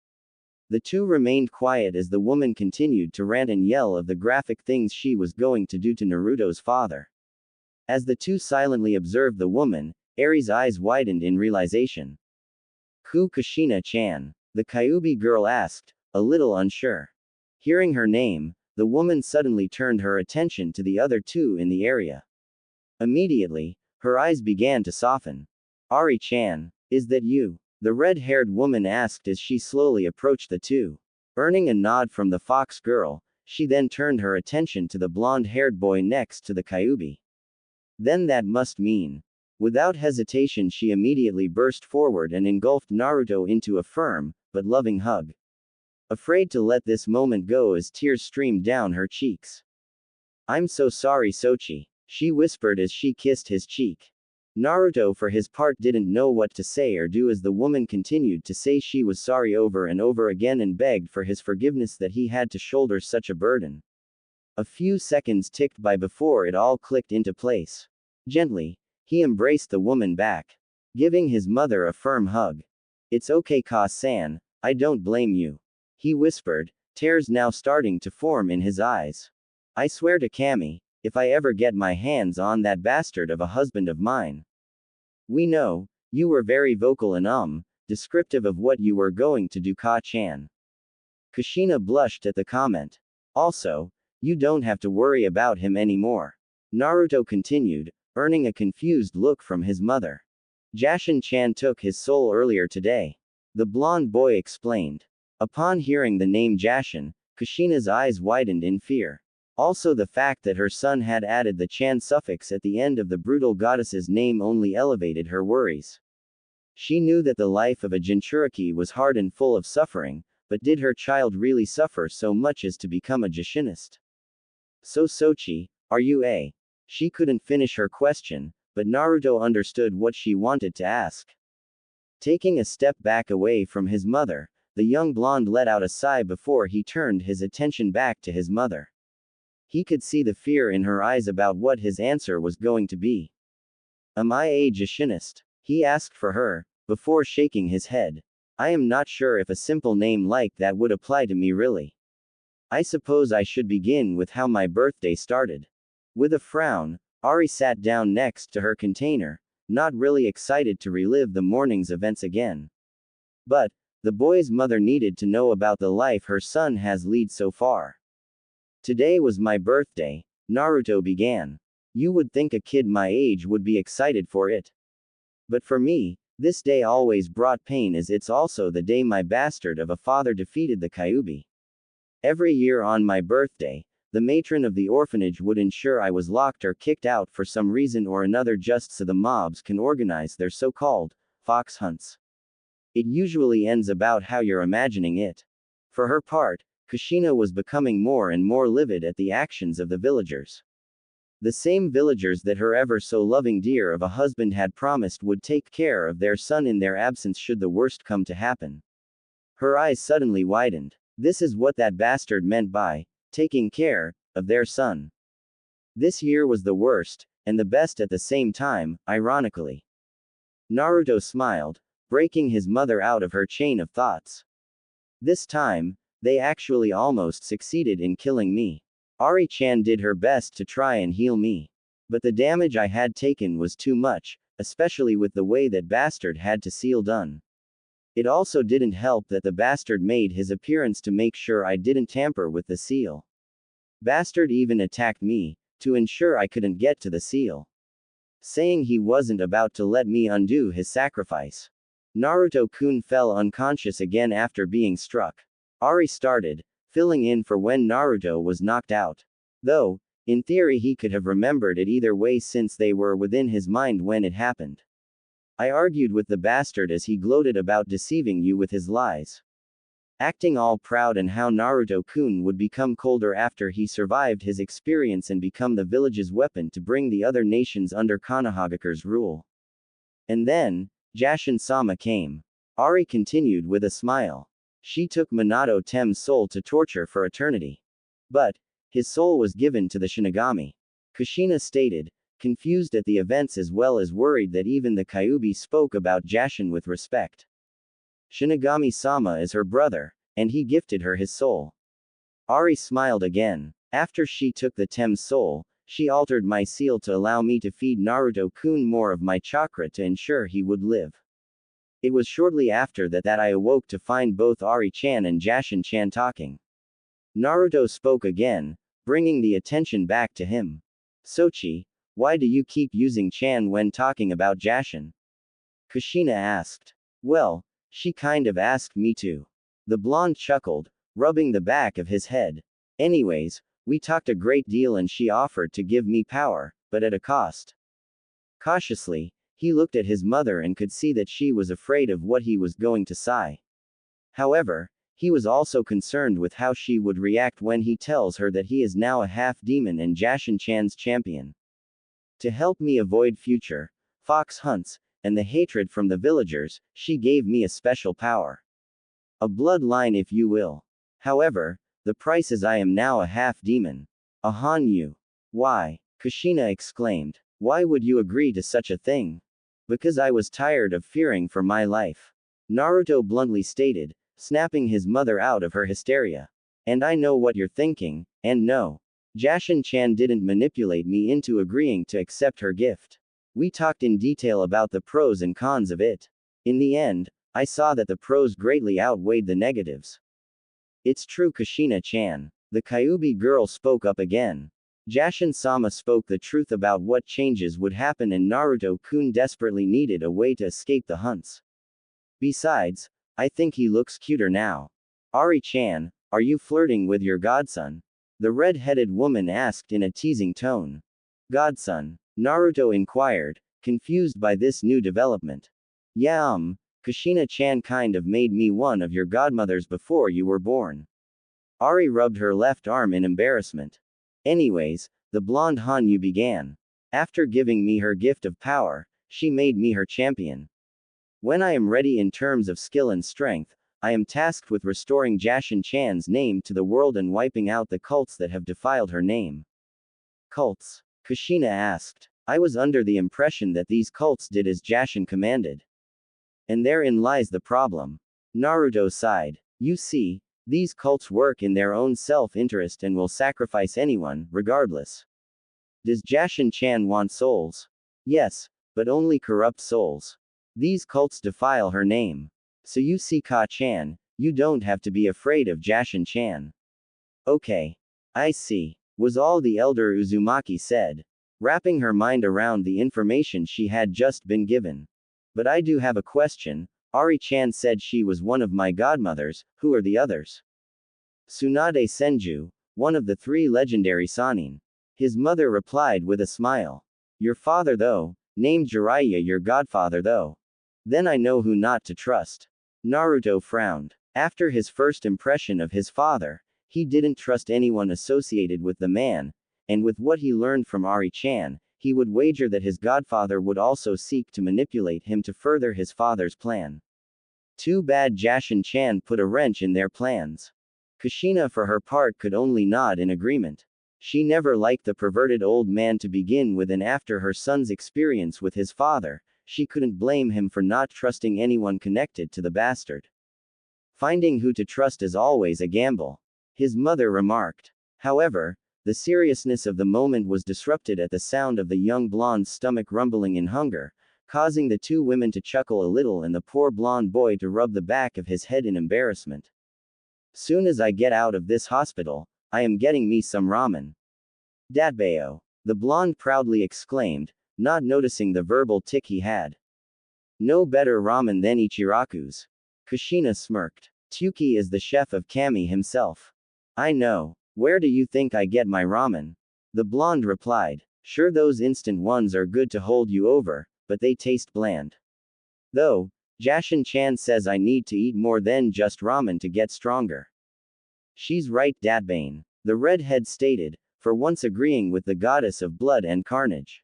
The two remained quiet as the woman continued to rant and yell of the graphic things she was going to do to Naruto's father. As the two silently observed the woman, Eri's eyes widened in realization. Kushina-chan, the Kyuubi girl asked, a little unsure. Hearing her name, the woman suddenly turned her attention to the other two in the area. Immediately, her eyes began to soften. Ari-chan, is that you? The red-haired woman asked as she slowly approached the two. Earning a nod from the fox girl, she then turned her attention to the blonde-haired boy next to the Kyuubi. Then that must mean. Without hesitation she immediately burst forward and engulfed Naruto into a firm, but loving hug. Afraid to let this moment go as tears streamed down her cheeks. I'm so sorry Sochi, she whispered as she kissed his cheek. Naruto for his part didn't know what to say or do as the woman continued to say she was sorry over and over again and begged for his forgiveness that he had to shoulder such a burden. A few seconds ticked by before it all clicked into place. Gently, he embraced the woman back, giving his mother a firm hug. It's okay Ka-san, I don't blame you. He whispered, tears now starting to form in his eyes. I swear to Kami, if I ever get my hands on that bastard of a husband of mine. We know, you were very vocal and descriptive of what you were going to do Ka-chan. Kushina blushed at the comment. Also, you don't have to worry about him anymore. Naruto continued, earning a confused look from his mother. Jashin-chan took his soul earlier today. The blonde boy explained. Upon hearing the name Jashin, Kushina's eyes widened in fear. Also the fact that her son had added the chan suffix at the end of the brutal goddess's name only elevated her worries. She knew that the life of a Jinchuriki was hard and full of suffering, but did her child really suffer so much as to become a Jashinist? So Sochi, are you a? She couldn't finish her question, but Naruto understood what she wanted to ask. Taking a step back away from his mother, the young blonde let out a sigh before he turned his attention back to his mother. He could see the fear in her eyes about what his answer was going to be. Am I a Jashinist? He asked for her, before shaking his head. I am not sure if a simple name like that would apply to me really. I suppose I should begin with how my birthday started. With a frown, Ari sat down next to her container, not really excited to relive the morning's events again. But, the boy's mother needed to know about the life her son has led so far. Today was my birthday, Naruto began. You would think a kid my age would be excited for it. But for me, this day always brought pain as it's also the day my bastard of a father defeated the Kyuubi. Every year on my birthday, the matron of the orphanage would ensure I was locked or kicked out for some reason or another just so the mobs can organize their so-called fox hunts. It usually ends about how you're imagining it. For her part, Kushina was becoming more and more livid at the actions of the villagers. The same villagers that her ever so loving dear of a husband had promised would take care of their son in their absence should the worst come to happen. Her eyes suddenly widened. This is what that bastard meant by taking care of their son. This year was the worst, and the best at the same time, ironically. Naruto smiled, breaking his mother out of her chain of thoughts. This time, they actually almost succeeded in killing me. Ari-chan did her best to try and heal me. But the damage I had taken was too much, especially with the way that bastard had to seal done. It also didn't help that the bastard made his appearance to make sure I didn't tamper with the seal. Bastard even attacked me, to ensure I couldn't get to the seal. Saying he wasn't about to let me undo his sacrifice. Naruto-kun fell unconscious again after being struck. Ari started, filling in for when Naruto was knocked out. Though, in theory he could have remembered it either way since they were within his mind when it happened. I argued with the bastard as he gloated about deceiving you with his lies. Acting all proud and how Naruto-kun would become colder after he survived his experience and become the village's weapon to bring the other nations under Konohagakure's rule. And then, Jashin-sama came. Ari continued with a smile. She took Minato Tem's soul to torture for eternity. But, his soul was given to the Shinigami. Kushina stated, confused at the events as well as worried that even the Kyuubi spoke about Jashin with respect. Shinigami-sama is her brother, and he gifted her his soul. Ari smiled again. After she took the Tem's soul, she altered my seal to allow me to feed Naruto-kun more of my chakra to ensure he would live. It was shortly after that I awoke to find both Ari-chan and Jashin-chan talking. Naruto spoke again, bringing the attention back to him. Sochi, why do you keep using Chan when talking about Jashin? Kushina asked. Well, she kind of asked me to. The blonde chuckled, rubbing the back of his head. Anyways, we talked a great deal and she offered to give me power, but at a cost. Cautiously, he looked at his mother and could see that she was afraid of what he was going to say. However, he was also concerned with how she would react when he tells her that he is now a half-demon and Jashin-chan's champion. To help me avoid future fox hunts, and the hatred from the villagers, she gave me a special power. A bloodline if you will. However, the price is I am now a half-demon. A Hanyu. Why? Kushina exclaimed. Why would you agree to such a thing? Because I was tired of fearing for my life. Naruto bluntly stated, snapping his mother out of her hysteria. And I know what you're thinking, and no. Jashin-chan didn't manipulate me into agreeing to accept her gift. We talked in detail about the pros and cons of it. In the end, I saw that the pros greatly outweighed the negatives. It's true Kushina-chan. The Kyuubi girl spoke up again. Jashin-sama spoke the truth about what changes would happen and Naruto-kun desperately needed a way to escape the hunts. Besides, I think he looks cuter now. Ari-chan, are you flirting with your godson? The red-headed woman asked in a teasing tone. Godson? Naruto inquired, confused by this new development. Yeah, Kushina-chan kind of made me one of your godmothers before you were born. Ari rubbed her left arm in embarrassment. Anyways, the blonde Hanyu began. After giving me her gift of power, she made me her champion. When I am ready in terms of skill and strength, I am tasked with restoring Jashin-chan's name to the world and wiping out the cults that have defiled her name. Cults? Kushina asked. I was under the impression that these cults did as Jashin commanded. And therein lies the problem. Naruto sighed. You see, these cults work in their own self-interest and will sacrifice anyone, regardless. Does Jashin-chan want souls? Yes, but only corrupt souls. These cults defile her name. So you see Ka-chan, you don't have to be afraid of Jashin-chan. Okay. I see, was all the elder Uzumaki said, wrapping her mind around the information she had just been given. But I do have a question. Ari-chan said she was one of my godmothers, who are the others? Tsunade Senju, one of the 3 legendary Sannin. His mother replied with a smile. Your father though, named Jiraiya your godfather though. Then I know who not to trust. Naruto frowned. After his first impression of his father, he didn't trust anyone associated with the man, and with what he learned from Ari-chan, he would wager that his godfather would also seek to manipulate him to further his father's plan. Too bad Jashin-chan put a wrench in their plans. Kushina for her part could only nod in agreement. She never liked the perverted old man to begin with, and after her son's experience with his father, she couldn't blame him for not trusting anyone connected to the bastard. Finding who to trust is always a gamble, his mother remarked. However, the seriousness of the moment was disrupted at the sound of the young blonde's stomach rumbling in hunger, causing the 2 women to chuckle a little and the poor blonde boy to rub the back of his head in embarrassment. Soon as I get out of this hospital, I am getting me some ramen. Datbeo. The blonde proudly exclaimed, not noticing the verbal tick he had. No better ramen than Ichiraku's. Kushina smirked. Tsuki is the chef of Kami himself. I know. Where do you think I get my ramen? The blonde replied. Sure, those instant ones are good to hold you over, but they taste bland. Though, Jashin-chan says I need to eat more than just ramen to get stronger. She's right, Datbane. The redhead stated, for once agreeing with the goddess of blood and carnage.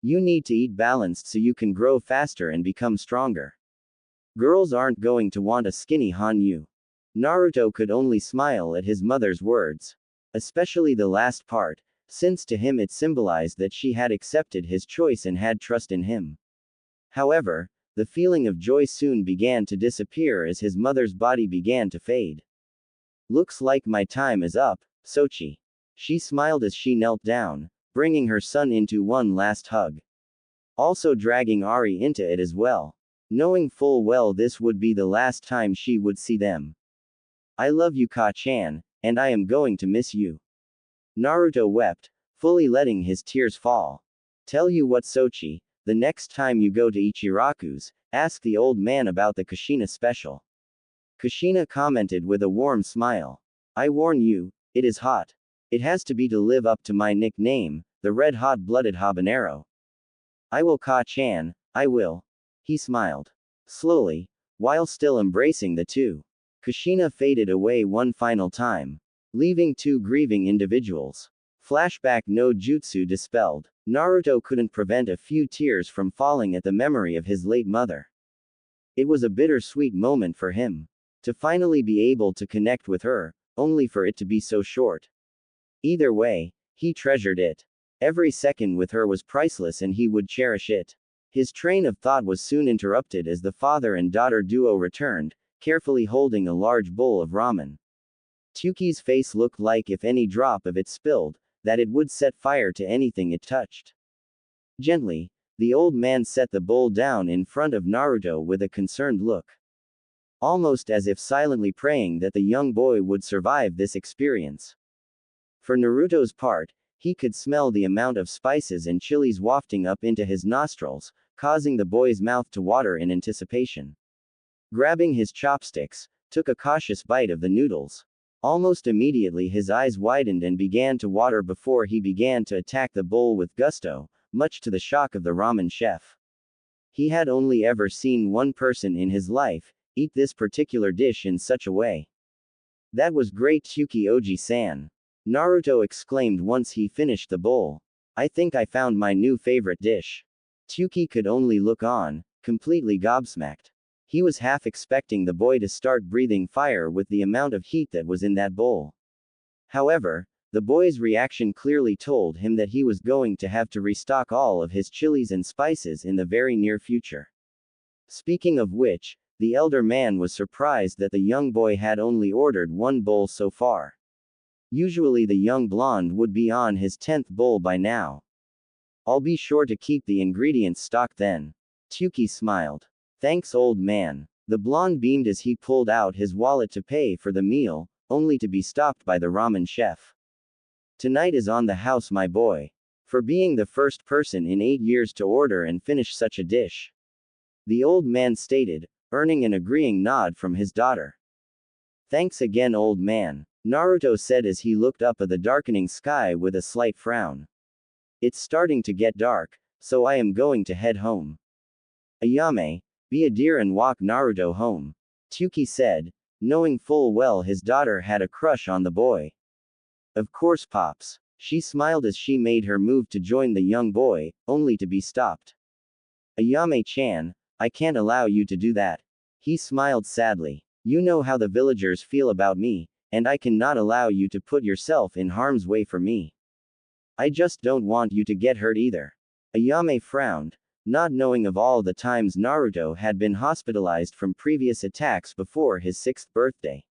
You need to eat balanced so you can grow faster and become stronger. Girls aren't going to want a skinny Hanyu. Naruto could only smile at his mother's words. Especially the last part, since to him it symbolized that she had accepted his choice and had trust in him. However, the feeling of joy soon began to disappear as his mother's body began to fade. Looks like my time is up, Sochi. She smiled as she knelt down, bringing her son into one last hug. Also dragging Ari into it as well. Knowing full well this would be the last time she would see them. I love you Ka-chan, and I am going to miss you. Naruto wept, fully letting his tears fall. Tell you what Sochi, the next time you go to Ichiraku's, ask the old man about the Kushina special. Kushina commented with a warm smile. I warn you, it is hot. It has to be to live up to my nickname, the red hot-blooded habanero. I will Ka-chan, I will. He smiled. Slowly, while still embracing the two. Kushina faded away one final time, leaving two grieving individuals. Flashback no jutsu dispelled. Naruto couldn't prevent a few tears from falling at the memory of his late mother. It was a bittersweet moment for him. To finally be able to connect with her, only for it to be so short. Either way, he treasured it. Every second with her was priceless and he would cherish it. His train of thought was soon interrupted as the father and daughter duo returned, carefully holding a large bowl of ramen. Tyuki's face looked like if any drop of it spilled, that it would set fire to anything it touched. Gently, the old man set the bowl down in front of Naruto with a concerned look. Almost as if silently praying that the young boy would survive this experience. For Naruto's part, he could smell the amount of spices and chilies wafting up into his nostrils, causing the boy's mouth to water in anticipation. Grabbing his chopsticks, took a cautious bite of the noodles. Almost immediately his eyes widened and began to water before he began to attack the bowl with gusto, much to the shock of the ramen chef. He had only ever seen one person in his life eat this particular dish in such a way. That was great Tyuki Oji-san. Naruto exclaimed once he finished the bowl. I think I found my new favorite dish. Tyuki could only look on, completely gobsmacked. He was half expecting the boy to start breathing fire with the amount of heat that was in that bowl. However, the boy's reaction clearly told him that he was going to have to restock all of his chilies and spices in the very near future. Speaking of which, the elder man was surprised that the young boy had only ordered one bowl so far. Usually the young blonde would be on his 10th bowl by now. I'll be sure to keep the ingredients stocked then. Tyuki smiled. Thanks old man. The blonde beamed as he pulled out his wallet to pay for the meal, only to be stopped by the ramen chef. Tonight is on the house my boy. For being the first person in 8 years to order and finish such a dish. The old man stated, earning an agreeing nod from his daughter. Thanks again old man, Naruto said as he looked up at the darkening sky with a slight frown. It's starting to get dark, so I am going to head home. Ayame, be a dear and walk Naruto home. Tyuki said, knowing full well his daughter had a crush on the boy. Of course pops. She smiled as she made her move to join the young boy, only to be stopped. Ayame-chan, I can't allow you to do that. He smiled sadly. You know how the villagers feel about me, and I cannot allow you to put yourself in harm's way for me. I just don't want you to get hurt either. Ayame frowned, not knowing of all the times Naruto had been hospitalized from previous attacks before his 6th birthday.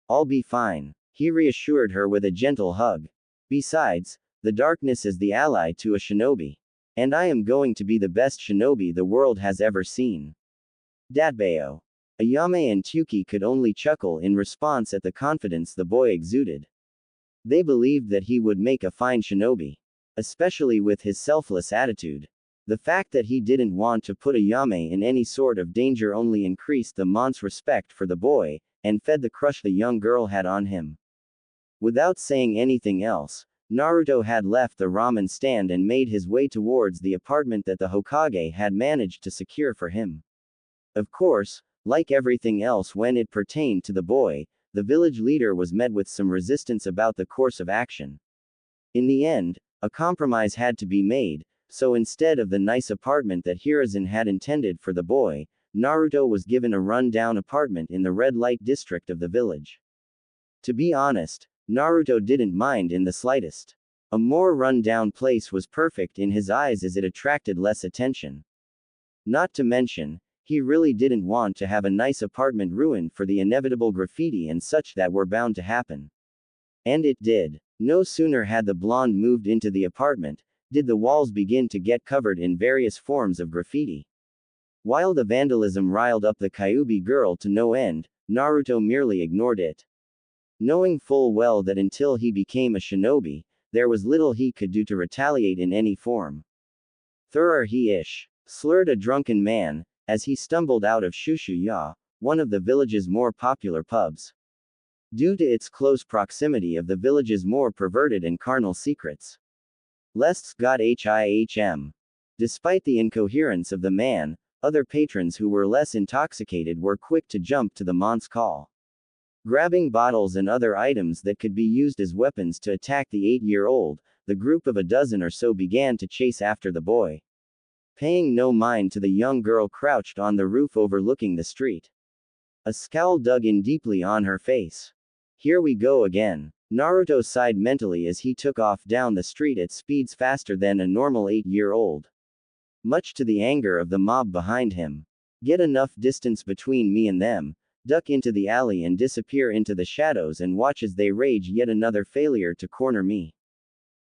I'll be fine, he reassured her with a gentle hug. Besides, the darkness is the ally to a shinobi. And I am going to be the best shinobi the world has ever seen. Datbeo. Ayame and Tyuki could only chuckle in response at the confidence the boy exuded. They believed that he would make a fine shinobi. Especially with his selfless attitude. The fact that he didn't want to put Ayame in any sort of danger only increased the mon's respect for the boy, and fed the crush the young girl had on him. Without saying anything else, Naruto had left the ramen stand and made his way towards the apartment that the Hokage had managed to secure for him. Of course, like everything else when it pertained to the boy, the village leader was met with some resistance about the course of action. In the end, a compromise had to be made, so instead of the nice apartment that Hiruzen had intended for the boy, Naruto was given a run-down apartment in the red light district of the village. To be honest, Naruto didn't mind in the slightest. A more run-down place was perfect in his eyes as it attracted less attention. Not to mention, he really didn't want to have a nice apartment ruined for the inevitable graffiti and such that were bound to happen. And it did. No sooner had the blonde moved into the apartment, did the walls begin to get covered in various forms of graffiti. While the vandalism riled up the Kyuubi girl to no end, Naruto merely ignored it. Knowing full well that until he became a shinobi, there was little he could do to retaliate in any form. "Thurr he-ish," slurred a drunken man, as he stumbled out of Shushuya, one of the village's more popular pubs. Due to its close proximity of the village's more perverted and carnal secrets. Lests got him. Despite the incoherence of the man, other patrons who were less intoxicated were quick to jump to the man's call. Grabbing bottles and other items that could be used as weapons to attack the 8-year-old, the group of a dozen or so began to chase after the boy. Paying no mind to the young girl crouched on the roof overlooking the street. A scowl dug in deeply on her face. Here we go again. Naruto sighed mentally as he took off down the street at speeds faster than a normal 8-year-old. Much to the anger of the mob behind him. Get enough distance between me and them, duck into the alley and disappear into the shadows and watch as they rage yet another failure to corner me.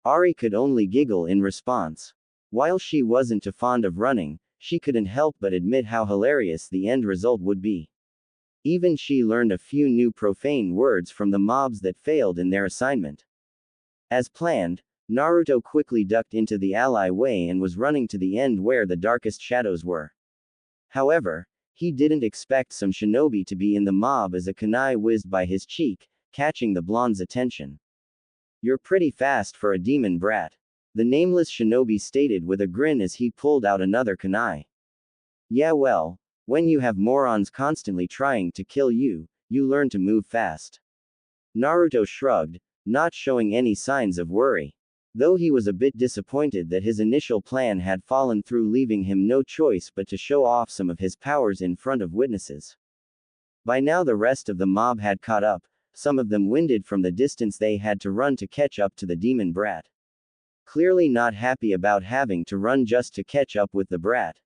Ari could only giggle in response. While she wasn't too fond of running, she couldn't help but admit how hilarious the end result would be. Even she learned a few new profane words from the mobs that failed in their assignment. As planned, Naruto quickly ducked into the alleyway and was running to the end where the darkest shadows were. However, he didn't expect some shinobi to be in the mob as a kunai whizzed by his cheek, catching the blonde's attention. "You're pretty fast for a demon brat," the nameless shinobi stated with a grin as he pulled out another kunai. "Yeah, well, when you have morons constantly trying to kill you, you learn to move fast." Naruto shrugged, not showing any signs of worry. Though he was a bit disappointed that his initial plan had fallen through, leaving him no choice but to show off some of his powers in front of witnesses. By now the rest of the mob had caught up, some of them winded from the distance they had to run to catch up to the demon brat. Clearly not happy about having to run just to catch up with the brat.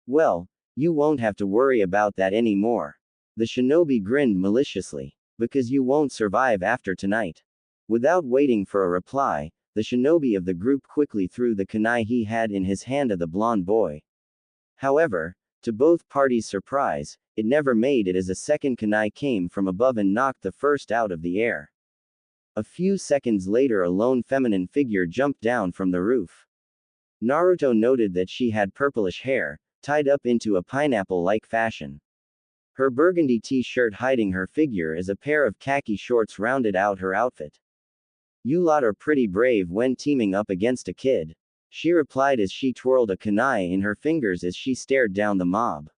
"Well, you won't have to worry about that anymore." The shinobi grinned maliciously. "Because you won't survive after tonight." Without waiting for a reply, the shinobi of the group quickly threw the kunai he had in his hand at the blonde boy. However, to both parties' surprise, it never made it as a second kunai came from above and knocked the first out of the air. A few seconds later a lone feminine figure jumped down from the roof. Naruto noted that she had purplish hair, tied up into a pineapple-like fashion. Her burgundy t-shirt hiding her figure as a pair of khaki shorts rounded out her outfit. "You lot are pretty brave when teaming up against a kid," she replied as she twirled a kunai in her fingers as she stared down the mob.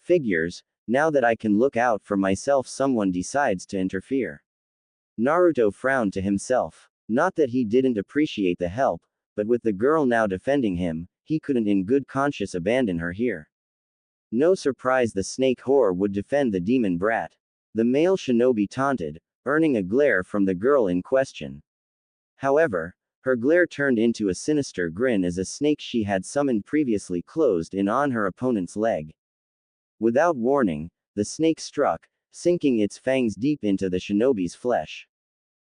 "Figures, now that I can look out for myself someone decides to interfere." Naruto frowned to himself. Not that he didn't appreciate the help, but with the girl now defending him, he couldn't in good conscience abandon her here. No surprise the snake whore would defend the demon brat. The male shinobi taunted, earning a glare from the girl in question. However, her glare turned into a sinister grin as a snake she had summoned previously closed in on her opponent's leg. Without warning, the snake struck, sinking its fangs deep into the shinobi's flesh,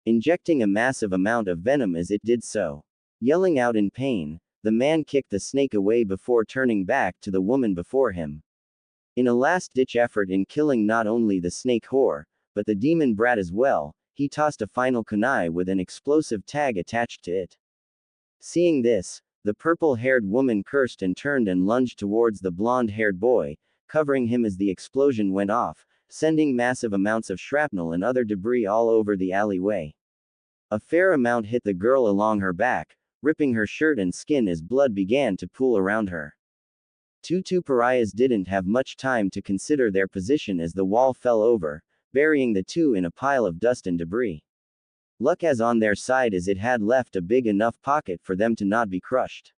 injecting a massive amount of venom as it did so. Yelling out in pain, the man kicked the snake away before turning back to the woman before him. In a last-ditch effort in killing not only the snake whore, but the demon brat as well, he tossed a final kunai with an explosive tag attached to it. Seeing this, the purple-haired woman cursed and turned and lunged towards the blonde-haired boy, covering him as the explosion went off, sending massive amounts of shrapnel and other debris all over the alleyway. A fair amount hit the girl along her back, ripping her shirt and skin as blood began to pool around her. Two pariahs didn't have much time to consider their position as the wall fell over, burying the two in a pile of dust and debris. Luck as on their side as it had left a big enough pocket for them to not be crushed.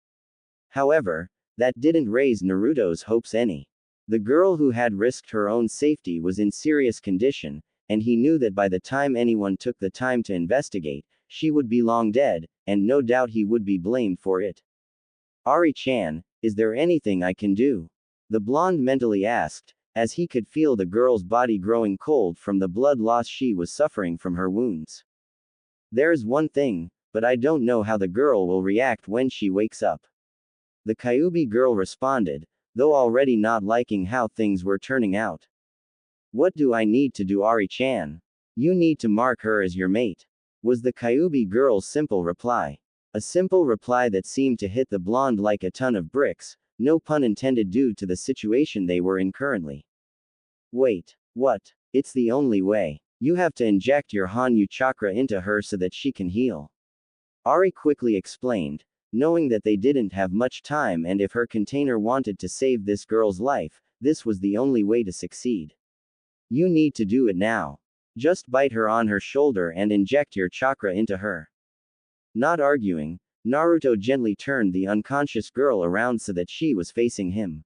However, that didn't raise Naruto's hopes any. The girl who had risked her own safety was in serious condition, and he knew that by the time anyone took the time to investigate, she would be long dead, and no doubt he would be blamed for it. Ari-chan, is there anything I can do? The blonde mentally asked, as he could feel the girl's body growing cold from the blood loss she was suffering from her wounds. There's one thing, but I don't know how the girl will react when she wakes up. The Kyuubi girl responded, though already not liking how things were turning out. What do I need to do, Ari-chan? You need to mark her as your mate, was the Kyuubi girl's simple reply. A simple reply that seemed to hit the blonde like a ton of bricks, no pun intended due to the situation they were in currently. Wait, what? It's the only way. You have to inject your Hanyu chakra into her so that she can heal. Ari quickly explained, knowing that they didn't have much time and if her container wanted to save this girl's life, this was the only way to succeed. You need to do it now. Just bite her on her shoulder and inject your chakra into her. Not arguing, Naruto gently turned the unconscious girl around so that she was facing him.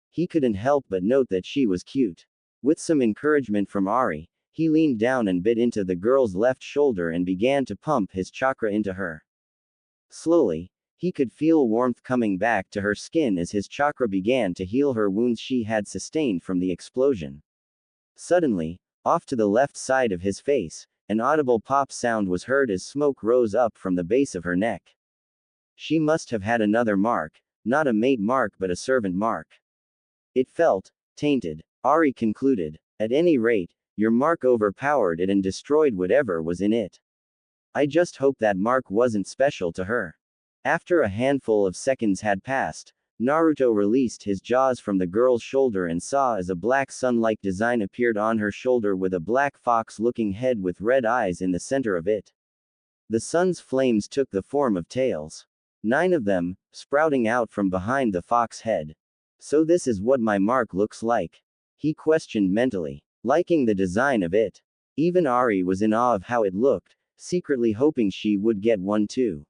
He couldn't help but note that she was cute. With some encouragement from Ari, he leaned down and bit into the girl's left shoulder and began to pump his chakra into her. Slowly, he could feel warmth coming back to her skin as his chakra began to heal her wounds she had sustained from the explosion. Suddenly, off to the left side of his face, an audible pop sound was heard as smoke rose up from the base of her neck. She must have had another mark, not a mate mark but a servant mark. It felt tainted, Ari concluded. At any rate, your mark overpowered it and destroyed whatever was in it. I just hope that mark wasn't special to her. After a handful of seconds had passed, Naruto released his jaws from the girl's shoulder and saw as a black sun-like design appeared on her shoulder with a black fox-looking head with red eyes in the center of it. The sun's flames took the form of tails. 9 of them, sprouting out from behind the fox head. So this is what my mark looks like? He questioned mentally, liking the design of it. Even Ari was in awe of how it looked, secretly hoping she would get one too.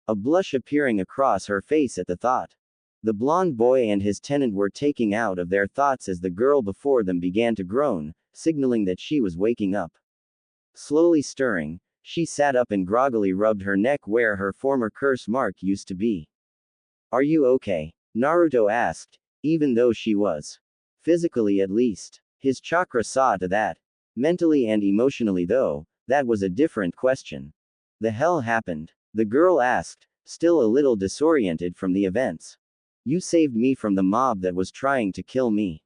A blush appearing across her face at the thought. The blonde boy and his tenant were taking out of their thoughts as the girl before them began to groan, signaling that she was waking up. Slowly stirring, she sat up and groggily rubbed her neck where her former curse mark used to be. Are you okay? Naruto asked, even though she was. Physically at least. His chakra saw to that. Mentally and emotionally though, that was a different question. The hell happened? The girl asked, still a little disoriented from the events. You saved me from the mob that was trying to kill me.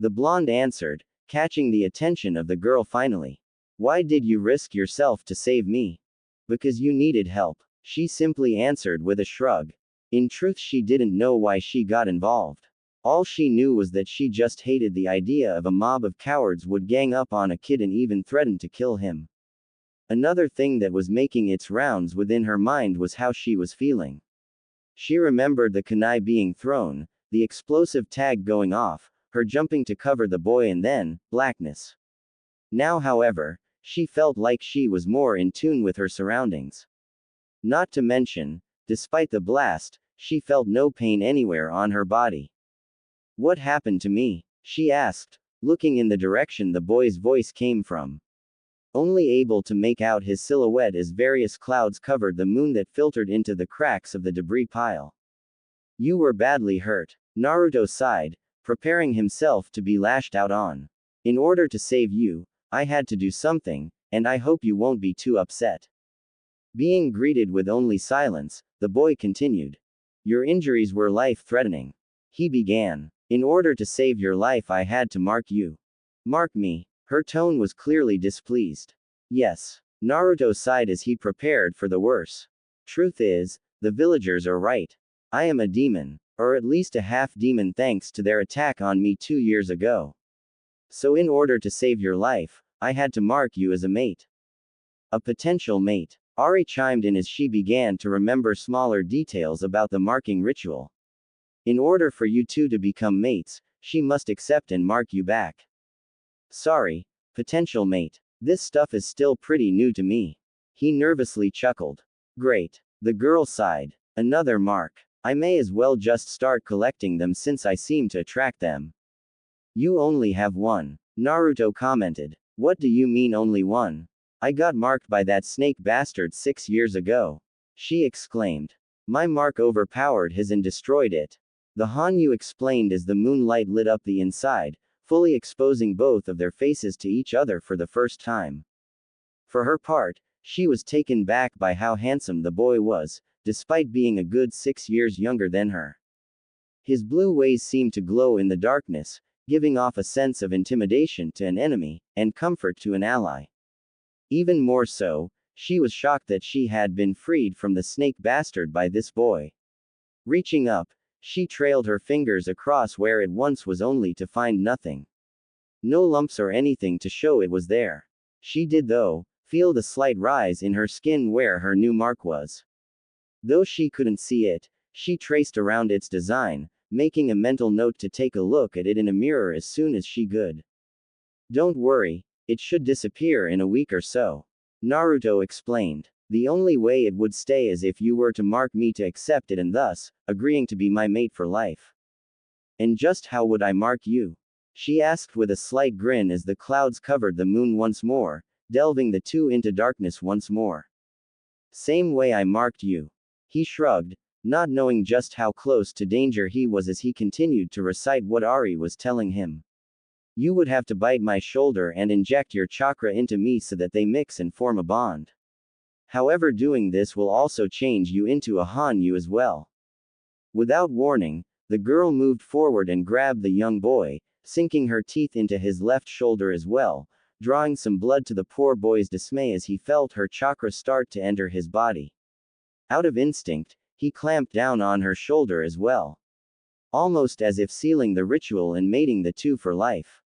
The blonde answered, catching the attention of the girl finally. Why did you risk yourself to save me? Because you needed help, she simply answered with a shrug. In truth, she didn't know why she got involved. All she knew was that she just hated the idea of a mob of cowards would gang up on a kid and even threaten to kill him. Another thing that was making its rounds within her mind was how she was feeling. She remembered the kunai being thrown, the explosive tag going off, her jumping to cover the boy and then, blackness. Now however, she felt like she was more in tune with her surroundings. Not to mention, despite the blast, she felt no pain anywhere on her body. What happened to me? She asked, looking in the direction the boy's voice came from. Only able to make out his silhouette as various clouds covered the moon that filtered into the cracks of the debris pile. You were badly hurt. Naruto sighed, preparing himself to be lashed out on. In order to save you, I had to do something, and I hope you won't be too upset. Being greeted with only silence, the boy continued. Your injuries were life-threatening. He began. In order to save your life I had to mark you. Mark me. Her tone was clearly displeased. Yes. Naruto sighed as he prepared for the worse. Truth is, the villagers are right. I am a demon, or at least a half-demon thanks to their attack on me 2 years ago. So in order to save your life, I had to mark you as a mate. A potential mate. Ari chimed in as she began to remember smaller details about the marking ritual. In order for you two to become mates, she must accept and mark you back. Sorry, potential mate. This stuff is still pretty new to me. He nervously chuckled. Great. The girl sighed. Another mark. I may as well just start collecting them since I seem to attract them. You only have one, Naruto commented. What do you mean only one? I got marked by that snake bastard 6 years ago. She exclaimed. My mark overpowered his and destroyed it. The Hanyu explained as the moonlight lit up the inside, fully exposing both of their faces to each other for the first time. For her part, she was taken back by how handsome the boy was, despite being a good 6 years younger than her. His blue eyes seemed to glow in the darkness, giving off a sense of intimidation to an enemy, and comfort to an ally. Even more so, she was shocked that she had been freed from the snake bastard by this boy. Reaching up, she trailed her fingers across where it once was only to find nothing. No lumps or anything to show it was there. She did, though, feel the slight rise in her skin where her new mark was. Though she couldn't see it, she traced around its design, making a mental note to take a look at it in a mirror as soon as she could. Don't worry, it should disappear in a week or so. Naruto explained. The only way it would stay is if you were to mark me to accept it and thus, agreeing to be my mate for life. And just how would I mark you? She asked with a slight grin as the clouds covered the moon once more, delving the two into darkness once more. Same way I marked you. He shrugged, not knowing just how close to danger he was as he continued to recite what Ari was telling him. You would have to bite my shoulder and inject your chakra into me so that they mix and form a bond. However, doing this will also change you into a Hanyu as well. Without warning, the girl moved forward and grabbed the young boy, sinking her teeth into his left shoulder as well, drawing some blood to the poor boy's dismay as he felt her chakra start to enter his body. Out of instinct, he clamped down on her shoulder as well. Almost as if sealing the ritual and mating the two for life.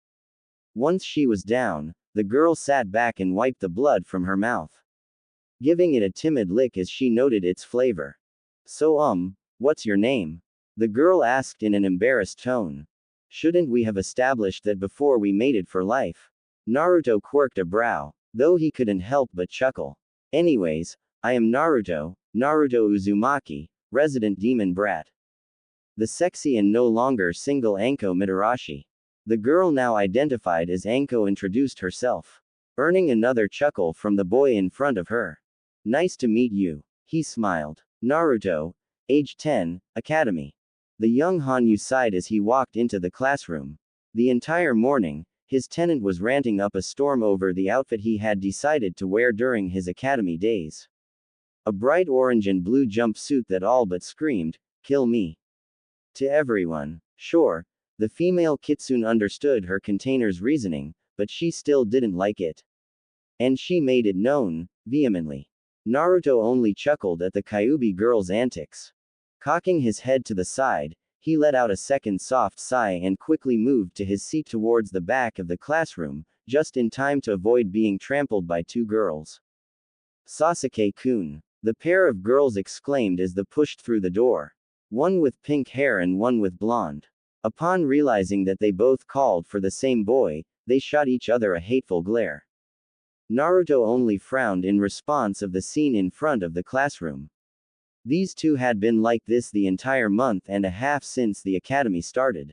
Once she was down, the girl sat back and wiped the blood from her mouth, giving it a timid lick as she noted its flavor. So what's your name? The girl asked in an embarrassed tone. Shouldn't we have established that before we mated for life? Naruto quirked a brow, though he couldn't help but chuckle. Anyways, I am Naruto, Naruto Uzumaki, resident demon brat. The sexy and no longer single Anko Mitarashi. The girl now identified as Anko introduced herself, earning another chuckle from the boy in front of her. Nice to meet you. He smiled. Naruto, age 10, academy. The young Hanyu sighed as he walked into the classroom. The entire morning, his tenant was ranting up a storm over the outfit he had decided to wear during his academy days. A bright orange and blue jumpsuit that all but screamed, "Kill me." To everyone. Sure, the female kitsune understood her container's reasoning, but she still didn't like it. And she made it known, vehemently. Naruto only chuckled at the Kyuubi girl's antics. Cocking his head to the side, he let out a second soft sigh and quickly moved to his seat towards the back of the classroom, just in time to avoid being trampled by two girls. Sasuke-kun. The pair of girls exclaimed as they pushed through the door. One with pink hair and one with blonde. Upon realizing that they both called for the same boy, they shot each other a hateful glare. Naruto only frowned in response of the scene in front of the classroom. These two had been like this the entire month and a half since the academy started.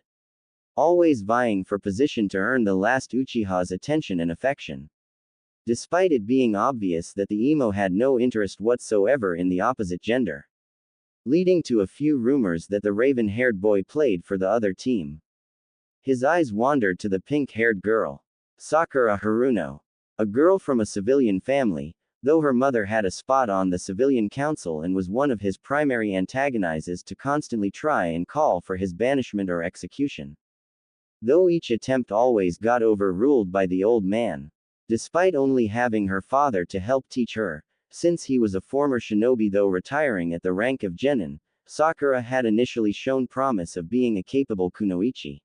Always vying for position to earn the last Uchiha's attention and affection. Despite it being obvious that the emo had no interest whatsoever in the opposite gender. Leading to a few rumors that the raven-haired boy played for the other team. His eyes wandered to the pink-haired girl. Sakura Haruno. A girl from a civilian family, though her mother had a spot on the civilian council and was one of his primary antagonizers to constantly try and call for his banishment or execution. Though each attempt always got overruled by the old man. Despite only having her father to help teach her, since he was a former shinobi though retiring at the rank of genin, Sakura had initially shown promise of being a capable kunoichi.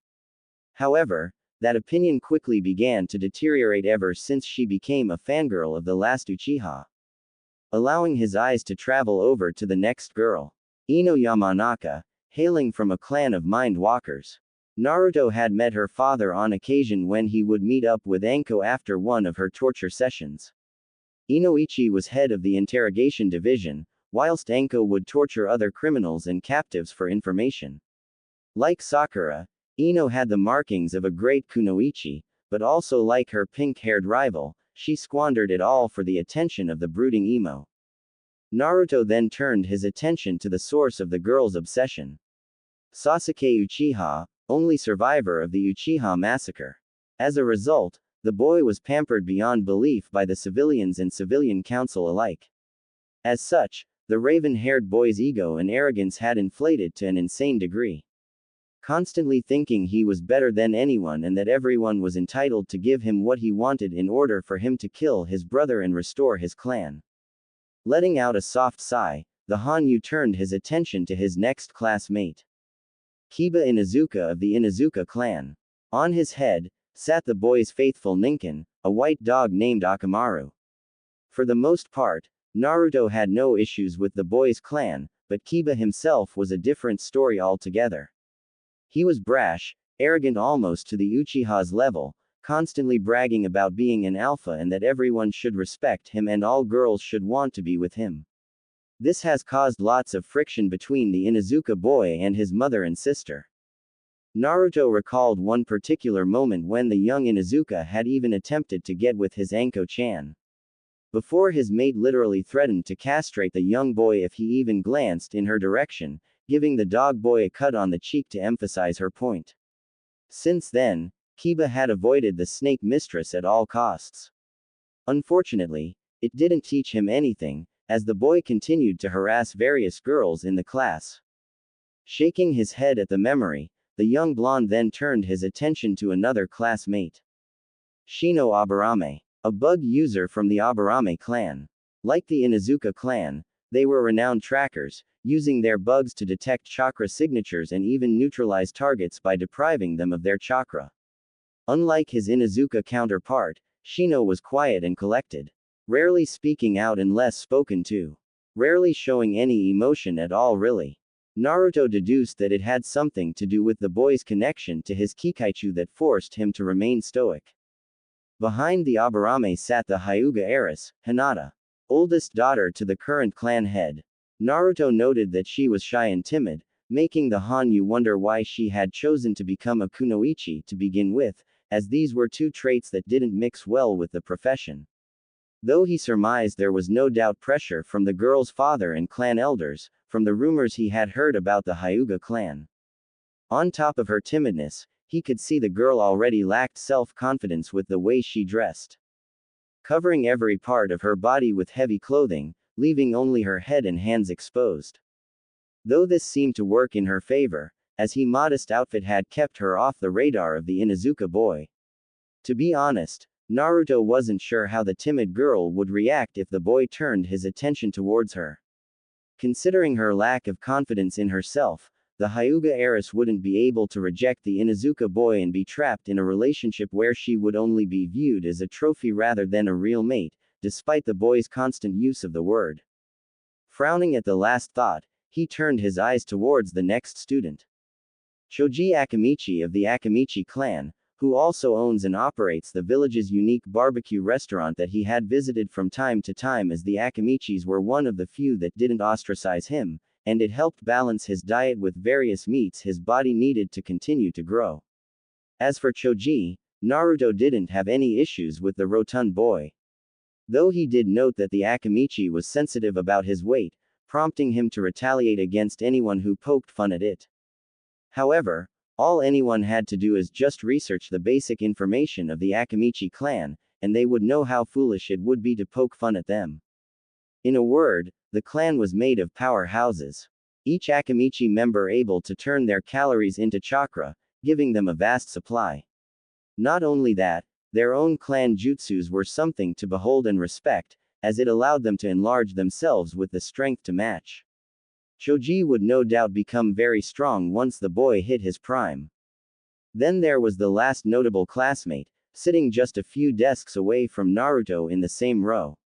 However, that opinion quickly began to deteriorate ever since she became a fangirl of the last Uchiha. Allowing his eyes to travel over to the next girl. Ino Yamanaka, hailing from a clan of mind walkers. Naruto had met her father on occasion when he would meet up with Anko after one of her torture sessions. Inoichi was head of the interrogation division, whilst Anko would torture other criminals and captives for information. Like Sakura, Ino had the markings of a great kunoichi, but also like her pink-haired rival, she squandered it all for the attention of the brooding emo. Naruto then turned his attention to the source of the girl's obsession. Sasuke Uchiha, only survivor of the Uchiha massacre. As a result, the boy was pampered beyond belief by the civilians and civilian council alike. As such, the raven-haired boy's ego and arrogance had inflated to an insane degree. Constantly thinking he was better than anyone and that everyone was entitled to give him what he wanted in order for him to kill his brother and restore his clan. Letting out a soft sigh, the Hanyu turned his attention to his next classmate. Kiba Inuzuka of the Inuzuka clan. On his head, sat the boy's faithful Ninken, a white dog named Akamaru. For the most part, Naruto had no issues with the boy's clan, but Kiba himself was a different story altogether. He was brash, arrogant almost to the Uchiha's level, constantly bragging about being an alpha and that everyone should respect him and all girls should want to be with him. This has caused lots of friction between the Inuzuka boy and his mother and sister. Naruto recalled one particular moment when the young Inuzuka had even attempted to get with his Anko-chan. Before his mate literally threatened to castrate the young boy if he even glanced in her direction, giving the dog boy a cut on the cheek to emphasize her point. Since then, Kiba had avoided the snake mistress at all costs. Unfortunately, it didn't teach him anything, as the boy continued to harass various girls in the class. Shaking his head at the memory, the young blonde then turned his attention to another classmate. Shino Aburame, a bug user from the Aburame clan. Like the Inuzuka clan, they were renowned trackers, using their bugs to detect chakra signatures and even neutralize targets by depriving them of their chakra. Unlike his Inuzuka counterpart, Shino was quiet and collected, rarely speaking out unless spoken to, rarely showing any emotion at all really. Naruto deduced that it had something to do with the boy's connection to his Kikaichu that forced him to remain stoic. Behind the Aburame sat the Hyuga heiress, Hinata, oldest daughter to the current clan head. Naruto noted that she was shy and timid, making the Hanyu wonder why she had chosen to become a kunoichi to begin with, as these were two traits that didn't mix well with the profession. Though he surmised there was no doubt pressure from the girl's father and clan elders, from the rumors he had heard about the Hyuga clan. On top of her timidness, he could see the girl already lacked self-confidence with the way she dressed. Covering every part of her body with heavy clothing, leaving only her head and hands exposed. Though this seemed to work in her favor, as his modest outfit had kept her off the radar of the Inuzuka boy. To be honest, Naruto wasn't sure how the timid girl would react if the boy turned his attention towards her. Considering her lack of confidence in herself, the Hyuga heiress wouldn't be able to reject the Inuzuka boy and be trapped in a relationship where she would only be viewed as a trophy rather than a real mate, despite the boy's constant use of the word. Frowning at the last thought, he turned his eyes towards the next student. Choji Akamichi of the Akamichi clan, who also owns and operates the village's unique barbecue restaurant that he had visited from time to time, as the Akamichis were one of the few that didn't ostracize him, and it helped balance his diet with various meats his body needed to continue to grow. As for Choji, Naruto didn't have any issues with the rotund boy. Though he did note that the Akamichi was sensitive about his weight, prompting him to retaliate against anyone who poked fun at it. However, all anyone had to do is just research the basic information of the Akamichi clan, and they would know how foolish it would be to poke fun at them. In a word, the clan was made of powerhouses. Each Akamichi member able to turn their calories into chakra, giving them a vast supply. Not only that, their own clan jutsus were something to behold and respect, as it allowed them to enlarge themselves with the strength to match. Choji would no doubt become very strong once the boy hit his prime. Then there was the last notable classmate, sitting just a few desks away from Naruto in the same row.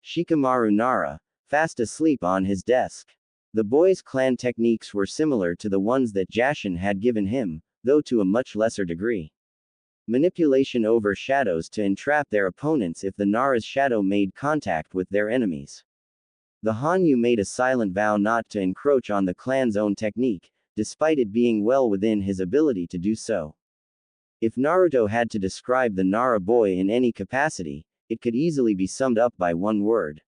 Shikamaru Nara, fast asleep on his desk. The boy's clan techniques were similar to the ones that Jashin had given him, though to a much lesser degree. Manipulation over shadows to entrap their opponents if the Nara's shadow made contact with their enemies. The Hanyu made a silent vow not to encroach on the clan's own technique, despite it being well within his ability to do so. If Naruto had to describe the Nara boy in any capacity, it could easily be summed up by one word.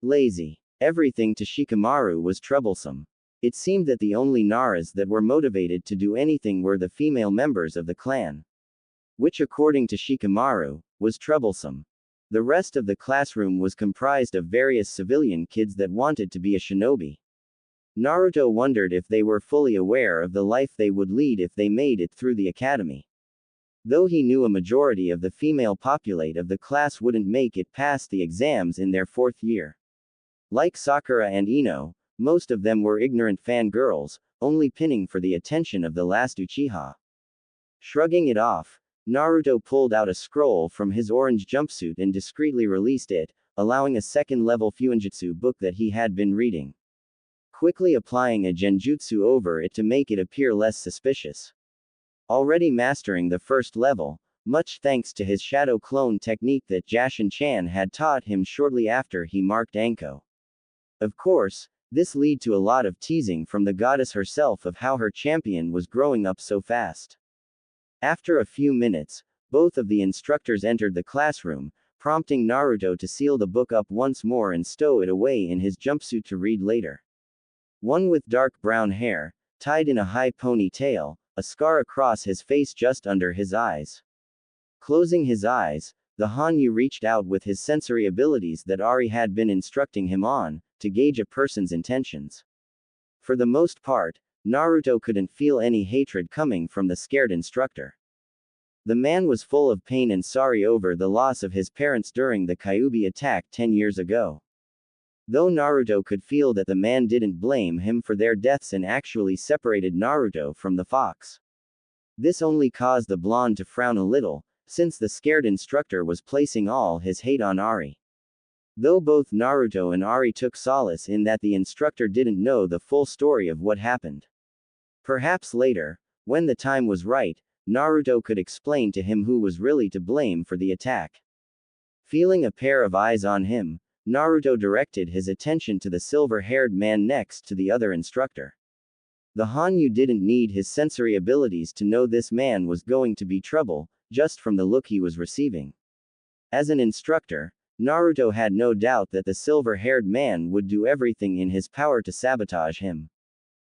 Lazy. Everything to Shikamaru was troublesome. It seemed that the only Naras that were motivated to do anything were the female members of the clan. Which, according to Shikamaru, was troublesome. The rest of the classroom was comprised of various civilian kids that wanted to be a shinobi. Naruto wondered if they were fully aware of the life they would lead if they made it through the academy. Though he knew a majority of the female populate of the class wouldn't make it past the exams in their 4th year. Like Sakura and Ino, most of them were ignorant fangirls, only pinning for the attention of the last Uchiha. Shrugging it off, Naruto pulled out a scroll from his orange jumpsuit and discreetly released it, allowing a second-level Fuinjutsu book that he had been reading. Quickly applying a genjutsu over it to make it appear less suspicious. Already mastering the 1st level, much thanks to his shadow clone technique that Jashin-chan had taught him shortly after he marked Anko. Of course, this led to a lot of teasing from the goddess herself of how her champion was growing up so fast. After a few minutes, both of the instructors entered the classroom, prompting Naruto to seal the book up once more and stow it away in his jumpsuit to read later. One with dark brown hair, tied in a high ponytail, a scar across his face just under his eyes. Closing his eyes, the Hanyu reached out with his sensory abilities that Ari had been instructing him on, to gauge a person's intentions. For the most part, Naruto couldn't feel any hatred coming from the scared instructor. The man was full of pain and sorry over the loss of his parents during the Kyuubi attack 10 years ago. Though Naruto could feel that the man didn't blame him for their deaths and actually separated Naruto from the fox. This only caused the blonde to frown a little, since the scared instructor was placing all his hate on Ari. Though both Naruto and Ari took solace in that the instructor didn't know the full story of what happened. Perhaps later, when the time was right, Naruto could explain to him who was really to blame for the attack. Feeling a pair of eyes on him, Naruto directed his attention to the silver-haired man next to the other instructor. The Hanyu didn't need his sensory abilities to know this man was going to be trouble, just from the look he was receiving. As an instructor, Naruto had no doubt that the silver-haired man would do everything in his power to sabotage him.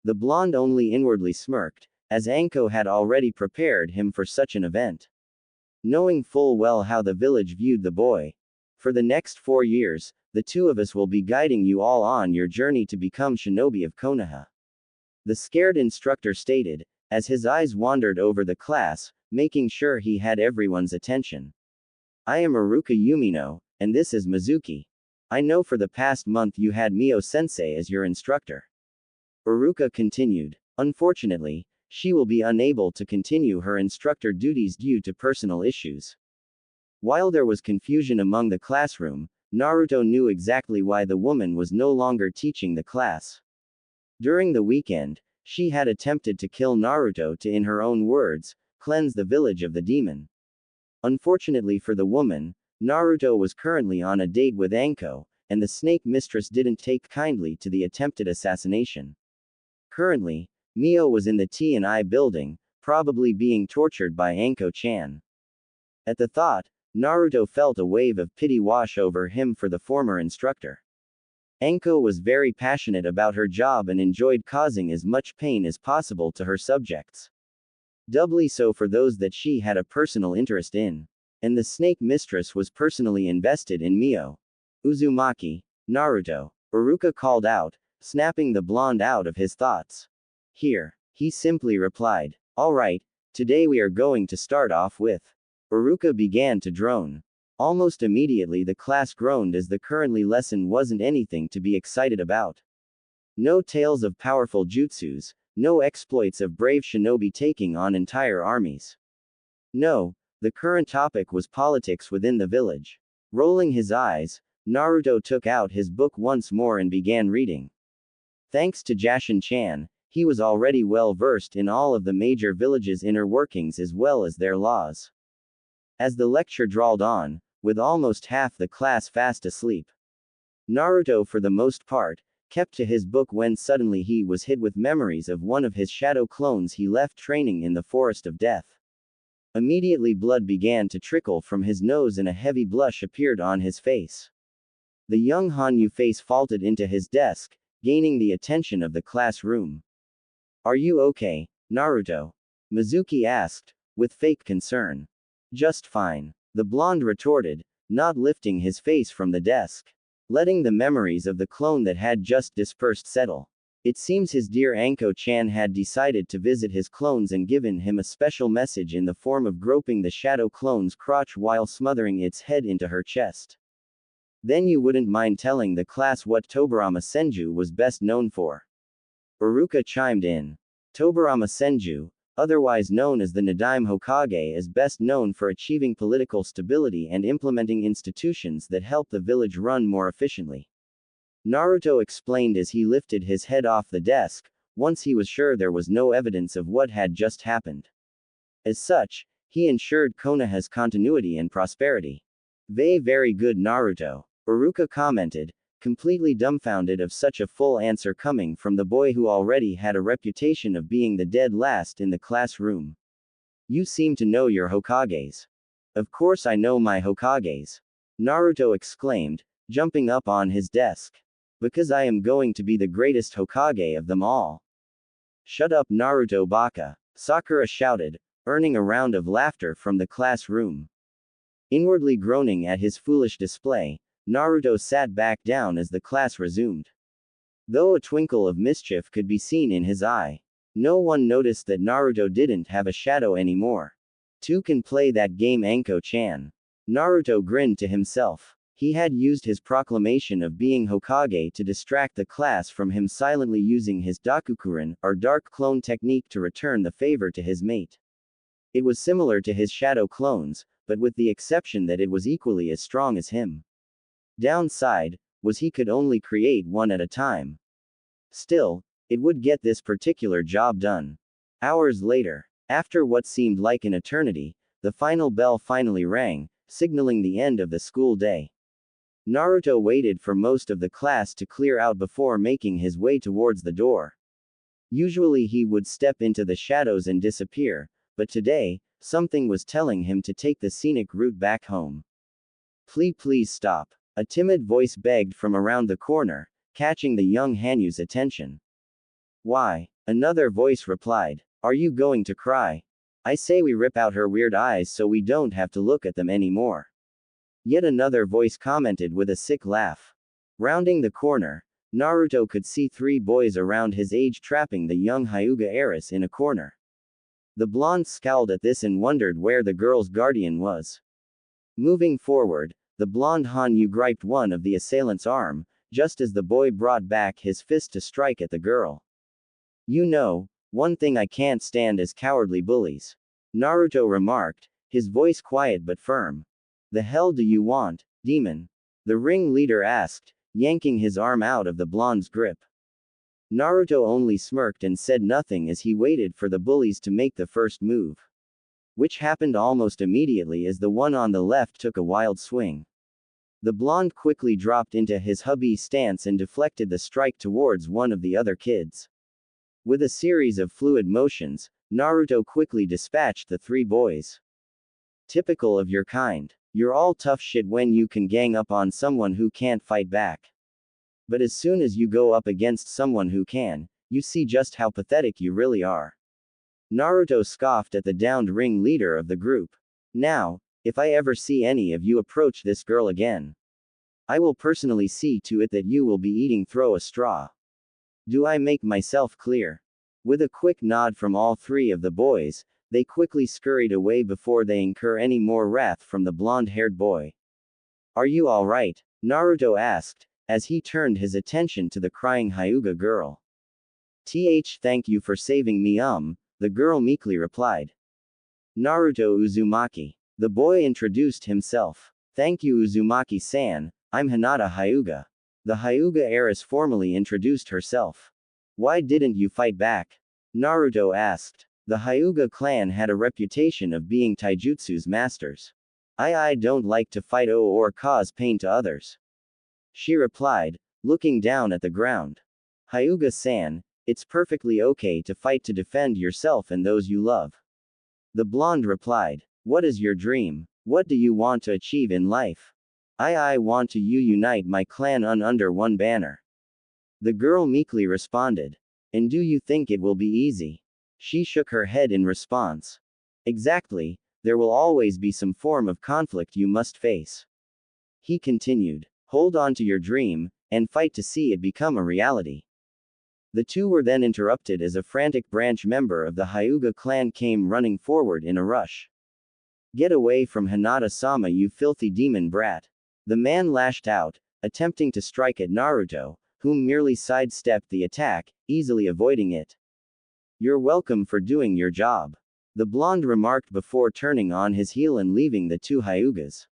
The blonde only inwardly smirked, as Anko had already prepared him for such an event. Knowing full well how the village viewed the boy. For the next 4 years, the two of us will be guiding you all on your journey to become shinobi of Konoha. The scared instructor stated, as his eyes wandered over the class, making sure he had everyone's attention. I am Iruka Yumino, and this is Mizuki. I know for the past month you had Mio-sensei as your instructor. Iruka continued. Unfortunately, she will be unable to continue her instructor duties due to personal issues. While there was confusion among the classroom, Naruto knew exactly why the woman was no longer teaching the class. During the weekend, she had attempted to kill Naruto to, in her own words, cleanse the village of the demon. Unfortunately for the woman, Naruto was currently on a date with Anko, and the snake mistress didn't take kindly to the attempted assassination. Currently, Mio was in the T&I building, probably being tortured by Anko-chan. At the thought, Naruto felt a wave of pity wash over him for the former instructor. Anko was very passionate about her job and enjoyed causing as much pain as possible to her subjects. Doubly so for those that she had a personal interest in. And the snake mistress was personally invested in Mio. Uzumaki, Naruto, Iruka called out, snapping the blonde out of his thoughts. Here, he simply replied. Alright, today we are going to start off with. Iruka began to drone. Almost immediately the class groaned as the currently lesson wasn't anything to be excited about. No tales of powerful jutsus, no exploits of brave shinobi taking on entire armies. No, the current topic was politics within the village. Rolling his eyes, Naruto took out his book once more and began reading. Thanks to Jashin-chan, he was already well versed in all of the major villages' inner workings as well as their laws. As the lecture drawled on, with almost half the class fast asleep, Naruto, for the most part, kept to his book when suddenly he was hit with memories of one of his shadow clones he left training in the Forest of Death. Immediately blood began to trickle from his nose and a heavy blush appeared on his face. The young Hanyu face vaulted into his desk, gaining the attention of the classroom. "Are you okay, Naruto?" Mizuki asked, with fake concern. "Just fine," the blonde retorted, not lifting his face from the desk. Letting the memories of the clone that had just dispersed settle. It seems his dear Anko-chan had decided to visit his clones and given him a special message in the form of groping the shadow clone's crotch while smothering its head into her chest. "Then you wouldn't mind telling the class what Tobirama Senju was best known for?" Iruka chimed in. Tobirama Senju, otherwise known as the Nadaime Hokage, is best known for achieving political stability and implementing institutions that help the village run more efficiently. Naruto explained as he lifted his head off the desk, once he was sure there was no evidence of what had just happened. As such, he ensured Konoha's continuity and prosperity. Very good, Naruto," Iruka commented, completely dumbfounded of such a full answer coming from the boy who already had a reputation of being the dead last in the classroom. "You seem to know your Hokages." "Of course I know my Hokages," Naruto exclaimed, jumping up on his desk. "Because I am going to be the greatest Hokage of them all." "Shut up, Naruto baka," Sakura shouted, earning a round of laughter from the classroom. Inwardly groaning at his foolish display, Naruto sat back down as the class resumed. Though a twinkle of mischief could be seen in his eye, no one noticed that Naruto didn't have a shadow anymore. "Two can play that game, Anko-chan." Naruto grinned to himself. He had used his proclamation of being Hokage to distract the class from him silently using his Dakukurin, or dark clone technique, to return the favor to his mate. It was similar to his shadow clones, but with the exception that it was equally as strong as him. Downside was he could only create one at a time. Still, it would get this particular job done. Hours later, after what seemed like an eternity, the final bell finally rang, signaling the end of the school day. Naruto waited for most of the class to clear out before making his way towards the door. Usually he would step into the shadows and disappear, but today, something was telling him to take the scenic route back home. Please stop," a timid voice begged from around the corner, catching the young Hanyu's attention. "Why?" another voice replied. "Are you going to cry? I say we rip out her weird eyes so we don't have to look at them anymore." Yet another voice commented with a sick laugh. Rounding the corner, Naruto could see three boys around his age trapping the young Hyuga heiress in a corner. The blonde scowled at this and wondered where the girl's guardian was. Moving forward, the blonde Hanyu griped one of the assailant's arm, just as the boy brought back his fist to strike at the girl. "You know, one thing I can't stand is cowardly bullies," Naruto remarked, his voice quiet but firm. "The hell do you want, demon?" the ring leader asked, yanking his arm out of the blonde's grip. Naruto only smirked and said nothing as he waited for the bullies to make the first move. Which happened almost immediately as the one on the left took a wild swing. The blonde quickly dropped into his hubby stance and deflected the strike towards one of the other kids. With a series of fluid motions, Naruto quickly dispatched the three boys. "Typical of your kind. You're all tough shit when you can gang up on someone who can't fight back. But as soon as you go up against someone who can, you see just how pathetic you really are." Naruto scoffed at the downed ring leader of the group. "Now, if I ever see any of you approach this girl again, I will personally see to it that you will be eating through a straw. Do I make myself clear?" With a quick nod from all three of the boys, they quickly scurried away before they incur any more wrath from the blonde-haired boy. "Are you alright?" Naruto asked, as he turned his attention to the crying Hyuga girl. Thank you for saving me, the girl meekly replied. "Naruto Uzumaki." The boy introduced himself. "Thank you, Uzumaki-san, I'm Hinata Hyuga." The Hyuga heiress formally introduced herself. "Why didn't you fight back?" Naruto asked. The Hyuga clan had a reputation of being taijutsu's masters. I don't like to fight or cause pain to others." She replied, looking down at the ground. Hyuga-san, it's perfectly okay to fight to defend yourself and those you love. The blonde replied. What is your dream? What do you want to achieve in life? I want to unite my clan under one banner. The girl meekly responded. And do you think it will be easy? She shook her head in response. Exactly, there will always be some form of conflict you must face. He continued. Hold on to your dream, and fight to see it become a reality. The two were then interrupted as a frantic branch member of the Hyuga clan came running forward in a rush. Get away from Hinata-sama, you filthy demon brat. The man lashed out, attempting to strike at Naruto, whom merely sidestepped the attack, easily avoiding it. You're welcome for doing your job. The blonde remarked before turning on his heel and leaving the two Hyugas.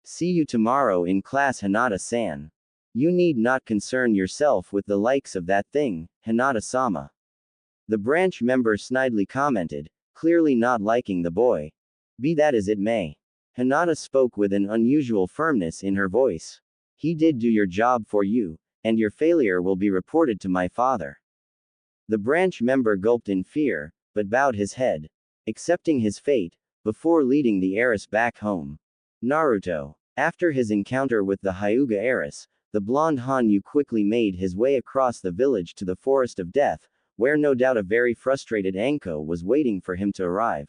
See you tomorrow in class, Hinata-san. You need not concern yourself with the likes of that thing, Hinata-sama. The branch member snidely commented, clearly not liking the boy. Be that as it may. Hinata spoke with an unusual firmness in her voice. He did do your job for you, and your failure will be reported to my father. The branch member gulped in fear, but bowed his head, accepting his fate, before leading the heiress back home. Naruto. After his encounter with the Hyuga heiress, the blonde Hanyu quickly made his way across the village to the Forest of Death, where no doubt a very frustrated Anko was waiting for him to arrive.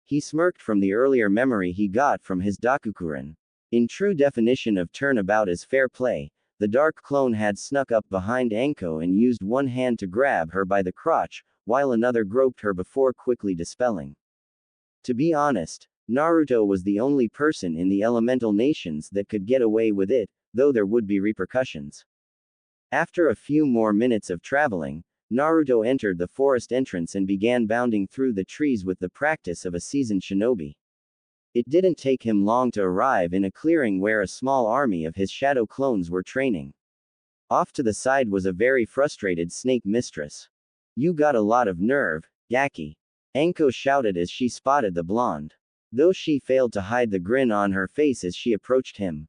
He smirked from the earlier memory he got from his Dakukurin. In true definition of turnabout as fair play, the dark clone had snuck up behind Anko and used one hand to grab her by the crotch, while another groped her before quickly dispelling. To be honest, Naruto was the only person in the elemental nations that could get away with it, though there would be repercussions. After a few more minutes of traveling, Naruto entered the forest entrance and began bounding through the trees with the practice of a seasoned shinobi. It didn't take him long to arrive in a clearing where a small army of his shadow clones were training. Off to the side was a very frustrated snake mistress. You got a lot of nerve, Gaki. Anko shouted as she spotted the blonde. Though she failed to hide the grin on her face as she approached him.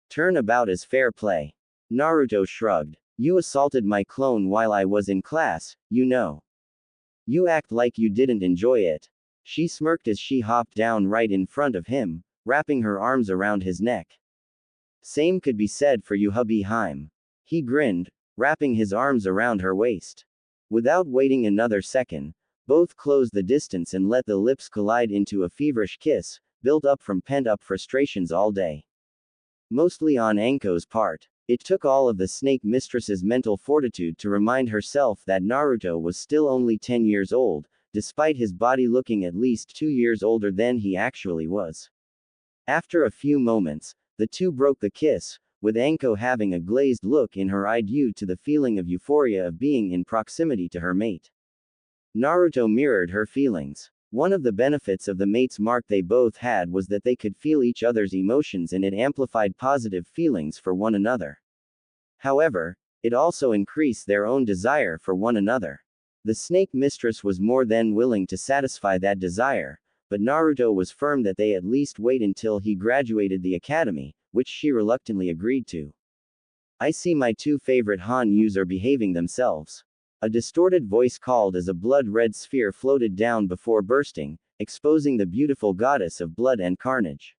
Turnabout is fair play. Naruto shrugged. You assaulted my clone while I was in class, you know. You act like you didn't enjoy it. She smirked as she hopped down right in front of him, wrapping her arms around his neck. Same could be said for you, hubby Haim. He grinned, wrapping his arms around her waist. Without waiting another second, both closed the distance and let the lips collide into a feverish kiss, built up from pent-up frustrations all day. Mostly on Anko's part. It took all of the snake mistress's mental fortitude to remind herself that Naruto was still only 10 years old, despite his body looking at least 2 years older than he actually was. After a few moments, the two broke the kiss, with Anko having a glazed look in her eye due to the feeling of euphoria of being in proximity to her mate. Naruto mirrored her feelings. One of the benefits of the mate's mark they both had was that they could feel each other's emotions and it amplified positive feelings for one another. However, it also increased their own desire for one another. The snake mistress was more than willing to satisfy that desire, but Naruto was firm that they at least wait until he graduated the academy, which she reluctantly agreed to. I see my two favorite Hanyus are behaving themselves. A distorted voice called as a blood-red sphere floated down before bursting, exposing the beautiful goddess of blood and carnage.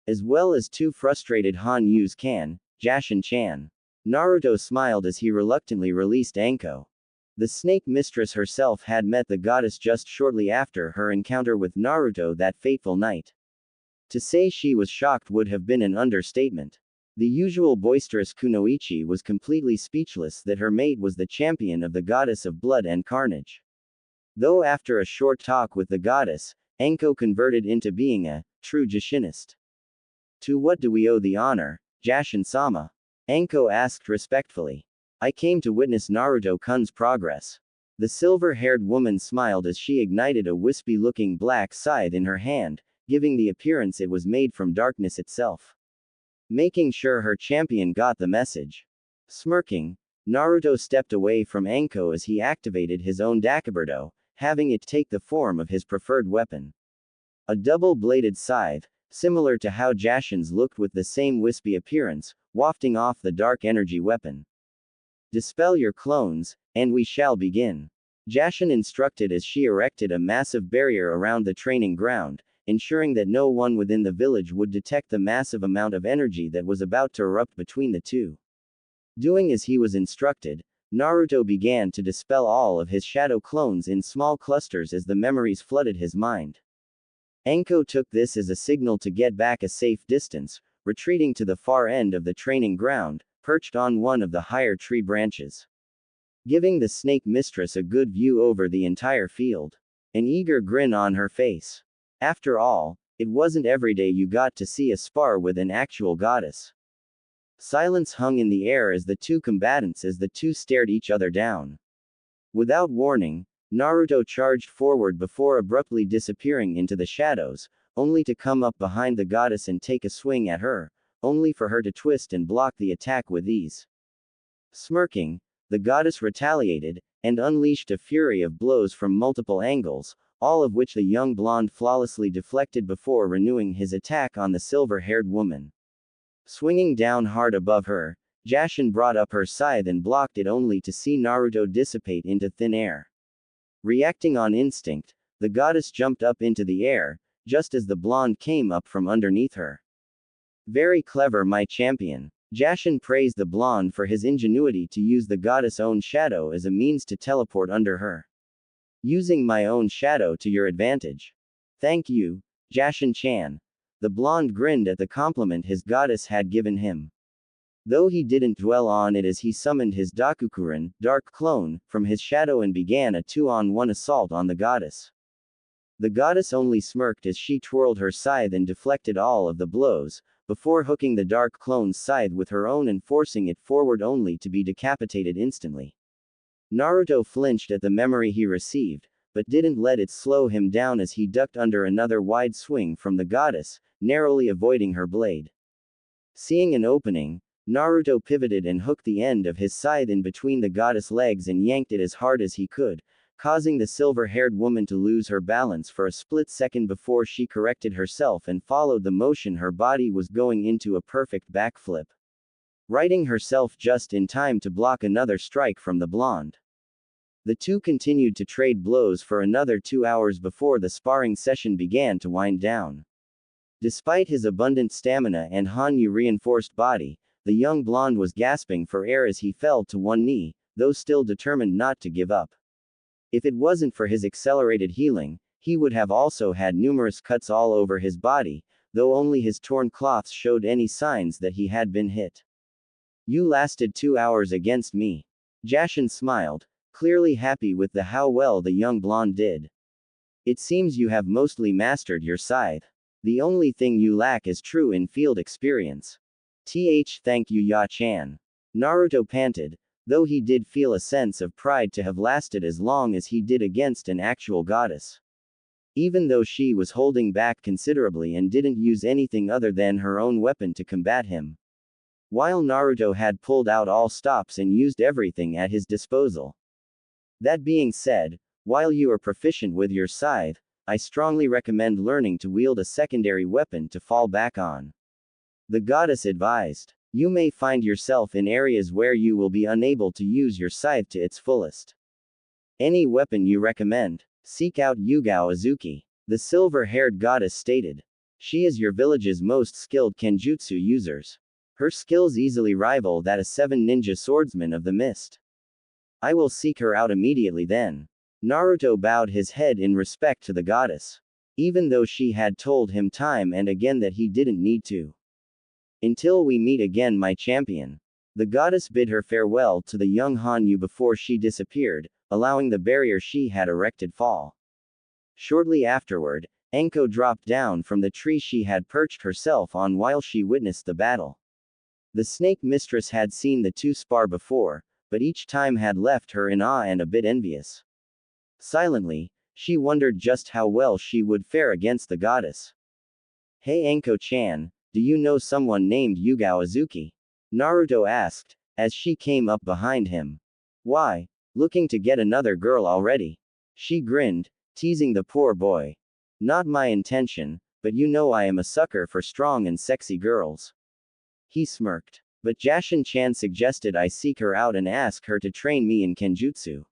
As well as two frustrated Hanyus can, Jashin-chan. Naruto smiled as he reluctantly released Anko. The snake mistress herself had met the goddess just shortly after her encounter with Naruto that fateful night. To say she was shocked would have been an understatement. The usual boisterous Kunoichi was completely speechless that her mate was the champion of the goddess of blood and carnage. Though after a short talk with the goddess, Anko converted into being a true Jashinist. To what do we owe the honor, Jashin-sama? Anko asked respectfully. I came to witness Naruto-kun's progress. The silver-haired woman smiled as she ignited a wispy-looking black scythe in her hand, giving the appearance it was made from darkness itself. Making sure her champion got the message. Smirking, Naruto stepped away from Anko as he activated his own Dakiburdo, having it take the form of his preferred weapon. A double-bladed scythe, similar to how Jashin's looked with the same wispy appearance, wafting off the dark energy weapon. Dispel your clones, and we shall begin. Jashin instructed as she erected a massive barrier around the training ground, ensuring that no one within the village would detect the massive amount of energy that was about to erupt between the two. Doing as he was instructed, Naruto began to dispel all of his shadow clones in small clusters as the memories flooded his mind. Anko took this as a signal to get back a safe distance, retreating to the far end of the training ground, perched on one of the higher tree branches, giving the snake mistress a good view over the entire field. An eager grin on her face. After all, it wasn't every day you got to see a spar with an actual goddess. Silence hung in the air as the two stared each other down. Without warning, Naruto charged forward before abruptly disappearing into the shadows, only to come up behind the goddess and take a swing at her, only for her to twist and block the attack with ease. Smirking, the goddess retaliated, and unleashed a fury of blows from multiple angles, all of which the young blonde flawlessly deflected before renewing his attack on the silver-haired woman. Swinging down hard above her, Jashin brought up her scythe and blocked it only to see Naruto dissipate into thin air. Reacting on instinct, the goddess jumped up into the air, just as the blonde came up from underneath her. Very clever, my champion. Jashin praised the blonde for his ingenuity to use the goddess' own shadow as a means to teleport under her. Using my own shadow to your advantage. Thank you, Jashin-chan. The blonde grinned at the compliment his goddess had given him. Though he didn't dwell on it as he summoned his Dakukurin, dark clone, from his shadow and began a 2-on-1 assault on the goddess. The goddess only smirked as she twirled her scythe and deflected all of the blows, before hooking the dark clone's scythe with her own and forcing it forward only to be decapitated instantly. Naruto flinched at the memory he received, but didn't let it slow him down as he ducked under another wide swing from the goddess, narrowly avoiding her blade. Seeing an opening, Naruto pivoted and hooked the end of his scythe in between the goddess' legs and yanked it as hard as he could, causing the silver-haired woman to lose her balance for a split second before she corrected herself and followed the motion. Her body was going into a perfect backflip, righting herself just in time to block another strike from the blonde. The two continued to trade blows for another 2 hours before the sparring session began to wind down. Despite his abundant stamina and Hanyu-reinforced body, the young blonde was gasping for air as he fell to one knee, though still determined not to give up. If it wasn't for his accelerated healing, he would have also had numerous cuts all over his body, though only his torn cloths showed any signs that he had been hit. You lasted 2 hours against me. Jashin smiled, clearly happy with how well the young blonde did. It seems you have mostly mastered your scythe. The only thing you lack is true in-field experience. Thank you, Ya-chan. Naruto panted, though he did feel a sense of pride to have lasted as long as he did against an actual goddess. Even though she was holding back considerably and didn't use anything other than her own weapon to combat him. While Naruto had pulled out all stops and used everything at his disposal. That being said, while you are proficient with your scythe, I strongly recommend learning to wield a secondary weapon to fall back on. The goddess advised. You may find yourself in areas where you will be unable to use your scythe to its fullest. Any weapon you recommend? Seek out Yugao Azuki. The silver-haired goddess stated. She is your village's most skilled Kenjutsu users. Her skills easily rival that of 7 ninja swordsmen of the mist. I will seek her out immediately then. Naruto bowed his head in respect to the goddess. Even though she had told him time and again that he didn't need to. Until we meet again, my champion. The goddess bid her farewell to the young Hanyu before she disappeared, allowing the barrier she had erected fall. Shortly afterward, Anko dropped down from the tree she had perched herself on while she witnessed the battle. The snake mistress had seen the two spar before, but each time had left her in awe and a bit envious. Silently, she wondered just how well she would fare against the goddess. Hey Anko-chan, do you know someone named Yugao Azuki? Naruto asked, as she came up behind him. Why, looking to get another girl already? She grinned, teasing the poor boy. Not my intention, but you know I am a sucker for strong and sexy girls. He smirked. But Jashin-chan suggested I seek her out and ask her to train me in Kenjutsu.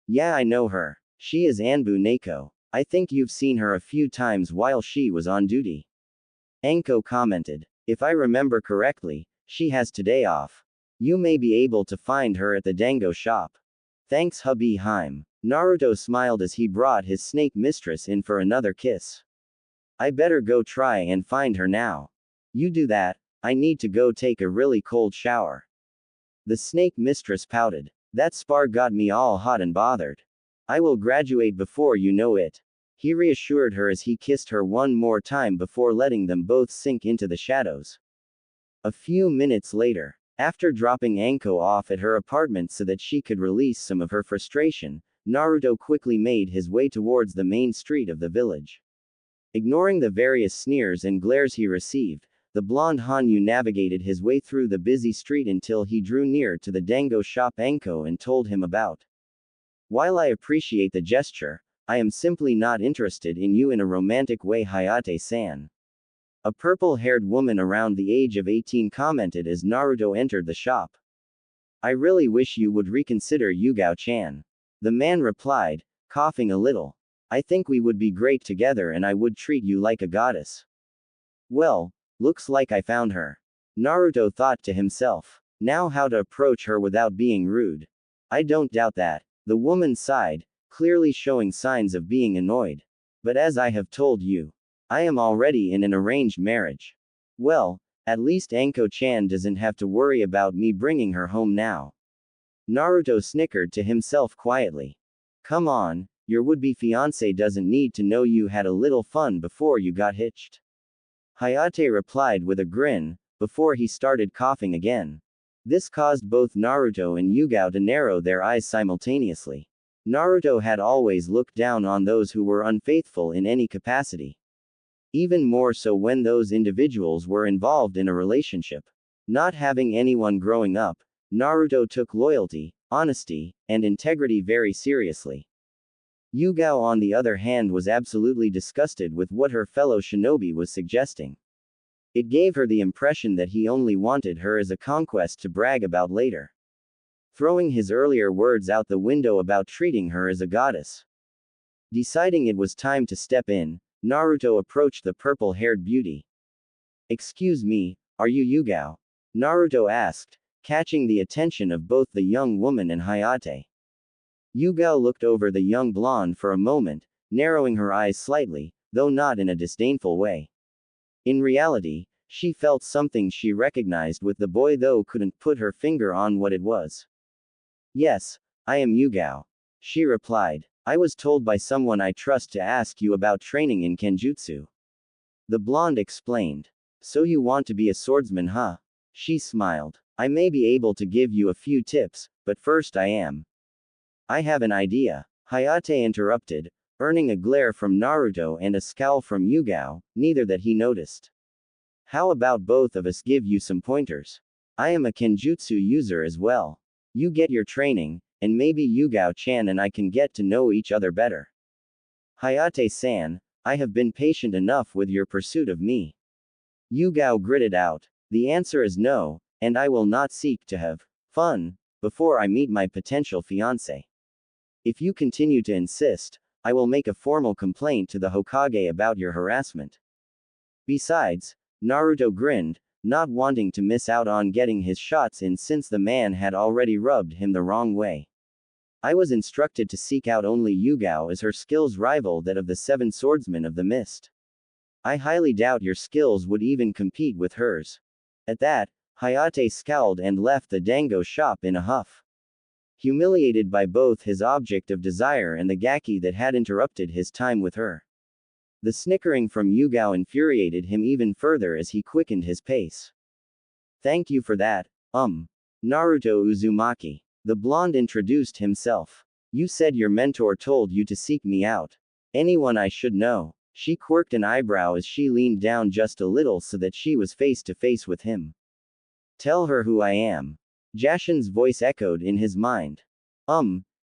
Yeah, I know her. She is Anbu Neko. I think you've seen her a few times while she was on duty. Anko commented. If I remember correctly, she has today off. You may be able to find her at the dango shop. Thanks hubby Haim. Naruto smiled as he brought his snake mistress in for another kiss. I better go try and find her now. You do that, I need to go take a really cold shower. The snake mistress pouted. That spar got me all hot and bothered. I will graduate before you know it. He reassured her as he kissed her one more time before letting them both sink into the shadows. A few minutes later, after dropping Anko off at her apartment so that she could release some of her frustration, Naruto quickly made his way towards the main street of the village. Ignoring the various sneers and glares he received, the blonde Hanyu navigated his way through the busy street until he drew near to the dango shop Anko and told him about. While I appreciate the gesture, I am simply not interested in you in a romantic way, Hayate-san. A purple-haired woman around the age of 18 commented as Naruto entered the shop. I really wish you would reconsider Yugao-chan. The man replied, coughing a little. I think we would be great together and I would treat you like a goddess. Well, looks like I found her. Naruto thought to himself. Now how to approach her without being rude. I don't doubt that. The woman sighed, clearly showing signs of being annoyed. But as I have told you, I am already in an arranged marriage. Well, at least Anko-chan doesn't have to worry about me bringing her home now. Naruto snickered to himself quietly. Come on, your would-be fiancé doesn't need to know you had a little fun before you got hitched. Hayate replied with a grin, before he started coughing again. This caused both Naruto and Yugao to narrow their eyes simultaneously. Naruto had always looked down on those who were unfaithful in any capacity. Even more so when those individuals were involved in a relationship. Not having anyone growing up, Naruto took loyalty, honesty, and integrity very seriously. Yugao on the other hand was absolutely disgusted with what her fellow shinobi was suggesting. It gave her the impression that he only wanted her as a conquest to brag about later. Throwing his earlier words out the window about treating her as a goddess. Deciding it was time to step in, Naruto approached the purple-haired beauty. Excuse me, are you Yugao? Naruto asked, catching the attention of both the young woman and Hayate. Yugao looked over the young blonde for a moment, narrowing her eyes slightly, though not in a disdainful way. In reality, she felt something she recognized with the boy though couldn't put her finger on what it was. Yes, I am Yugao. She replied. I was told by someone I trust to ask you about training in Kenjutsu. The blonde explained. So you want to be a swordsman, huh? She smiled. I may be able to give you a few tips, but first I have an idea. Hayate interrupted, earning a glare from Naruto and a scowl from Yugao, neither that he noticed. How about both of us give you some pointers? I am a Kenjutsu user as well. You get your training, and maybe Yugao-chan and I can get to know each other better. Hayate-san, I have been patient enough with your pursuit of me. Yugao gritted out. The answer is no, and I will not seek to have fun before I meet my potential fiancé. If you continue to insist, I will make a formal complaint to the Hokage about your harassment. Besides, Naruto grinned, not wanting to miss out on getting his shots in since the man had already rubbed him the wrong way. I was instructed to seek out only Yugao as her skills rival that of the 7 swordsmen of the mist. I highly doubt your skills would even compete with hers. At that, Hayate scowled and left the dango shop in a huff. Humiliated by both his object of desire and the gaki that had interrupted his time with her. The snickering from Yugao infuriated him even further as he quickened his pace. Thank you for that, Naruto Uzumaki. The blonde introduced himself. You said your mentor told you to seek me out. Anyone I should know? She quirked an eyebrow as she leaned down just a little so that she was face to face with him. Tell her who I am. Jashin's voice echoed in his mind.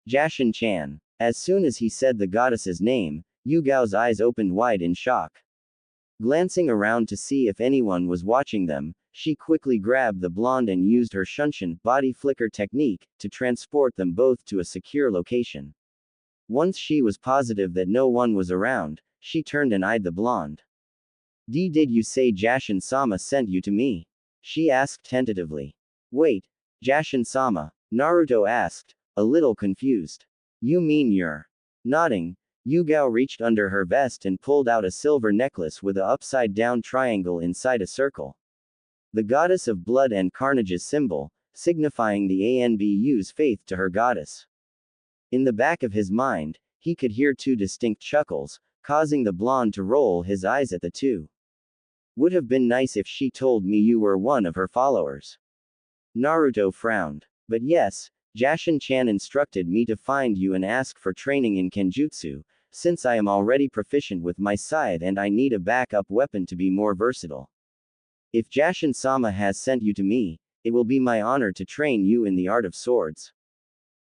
Jashin-chan. As soon as he said the goddess's name, Yugao's eyes opened wide in shock. Glancing around to see if anyone was watching them, She quickly grabbed the blonde and used her shunshin body flicker technique to transport them both to a secure location. Once she was positive that no one was around, she turned and eyed the blonde. Did you say Jashin-sama sent you to me? She asked tentatively. Wait, Jashin-sama? Naruto asked, a little confused. You mean you're nodding? Yugao reached under her vest and pulled out a silver necklace with a upside-down triangle inside a circle. The goddess of blood and carnage's symbol, signifying the Anbu's faith to her goddess. In the back of his mind, he could hear two distinct chuckles, causing the blonde to roll his eyes at the two. Would have been nice if she told me you were one of her followers. Naruto frowned. But yes, Jashin-chan instructed me to find you and ask for training in Kenjutsu, since I am already proficient with my scythe and I need a backup weapon to be more versatile. If Jashin-sama has sent you to me, it will be my honor to train you in the art of swords.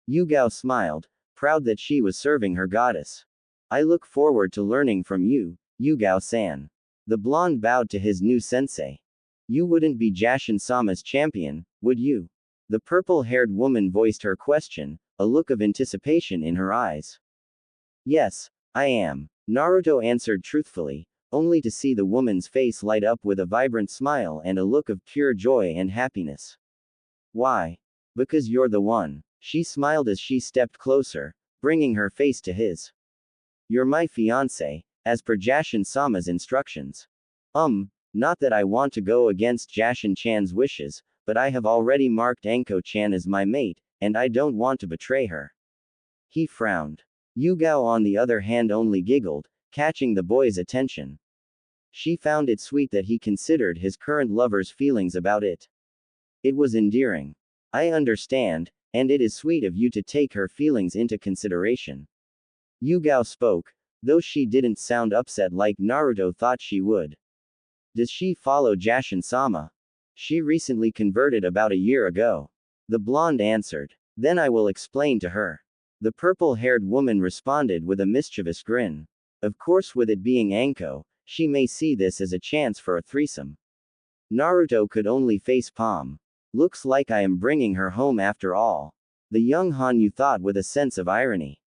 Yugao smiled, proud that she was serving her goddess. I look forward to learning from you, Yugao-san. The blonde bowed to his new sensei. You wouldn't be Jashin-sama's champion, would you? The purple-haired woman voiced her question, a look of anticipation in her eyes. Yes, I am. Naruto answered truthfully, only to see the woman's face light up with a vibrant smile and a look of pure joy and happiness. Why? Because you're the one. She smiled as she stepped closer, bringing her face to his. You're my fiancé, as per Jashin-sama's instructions. Not that I want to go against Jashin-chan's wishes, but I have already marked Anko-chan as my mate, and I don't want to betray her. He frowned. Yugao on the other hand only giggled, catching the boy's attention. She found it sweet that he considered his current lover's feelings about it. It was endearing. I understand, and it is sweet of you to take her feelings into consideration. Yugao spoke, though she didn't sound upset like Naruto thought she would. Does she follow Jashin-sama? She recently converted about a year ago. The blonde answered. Then I will explain to her. The purple-haired woman responded with a mischievous grin. Of course, with it being Anko, she may see this as a chance for a threesome. Naruto could only face palm. Looks like I am bringing her home after all. The young Hanyu thought with a sense of irony.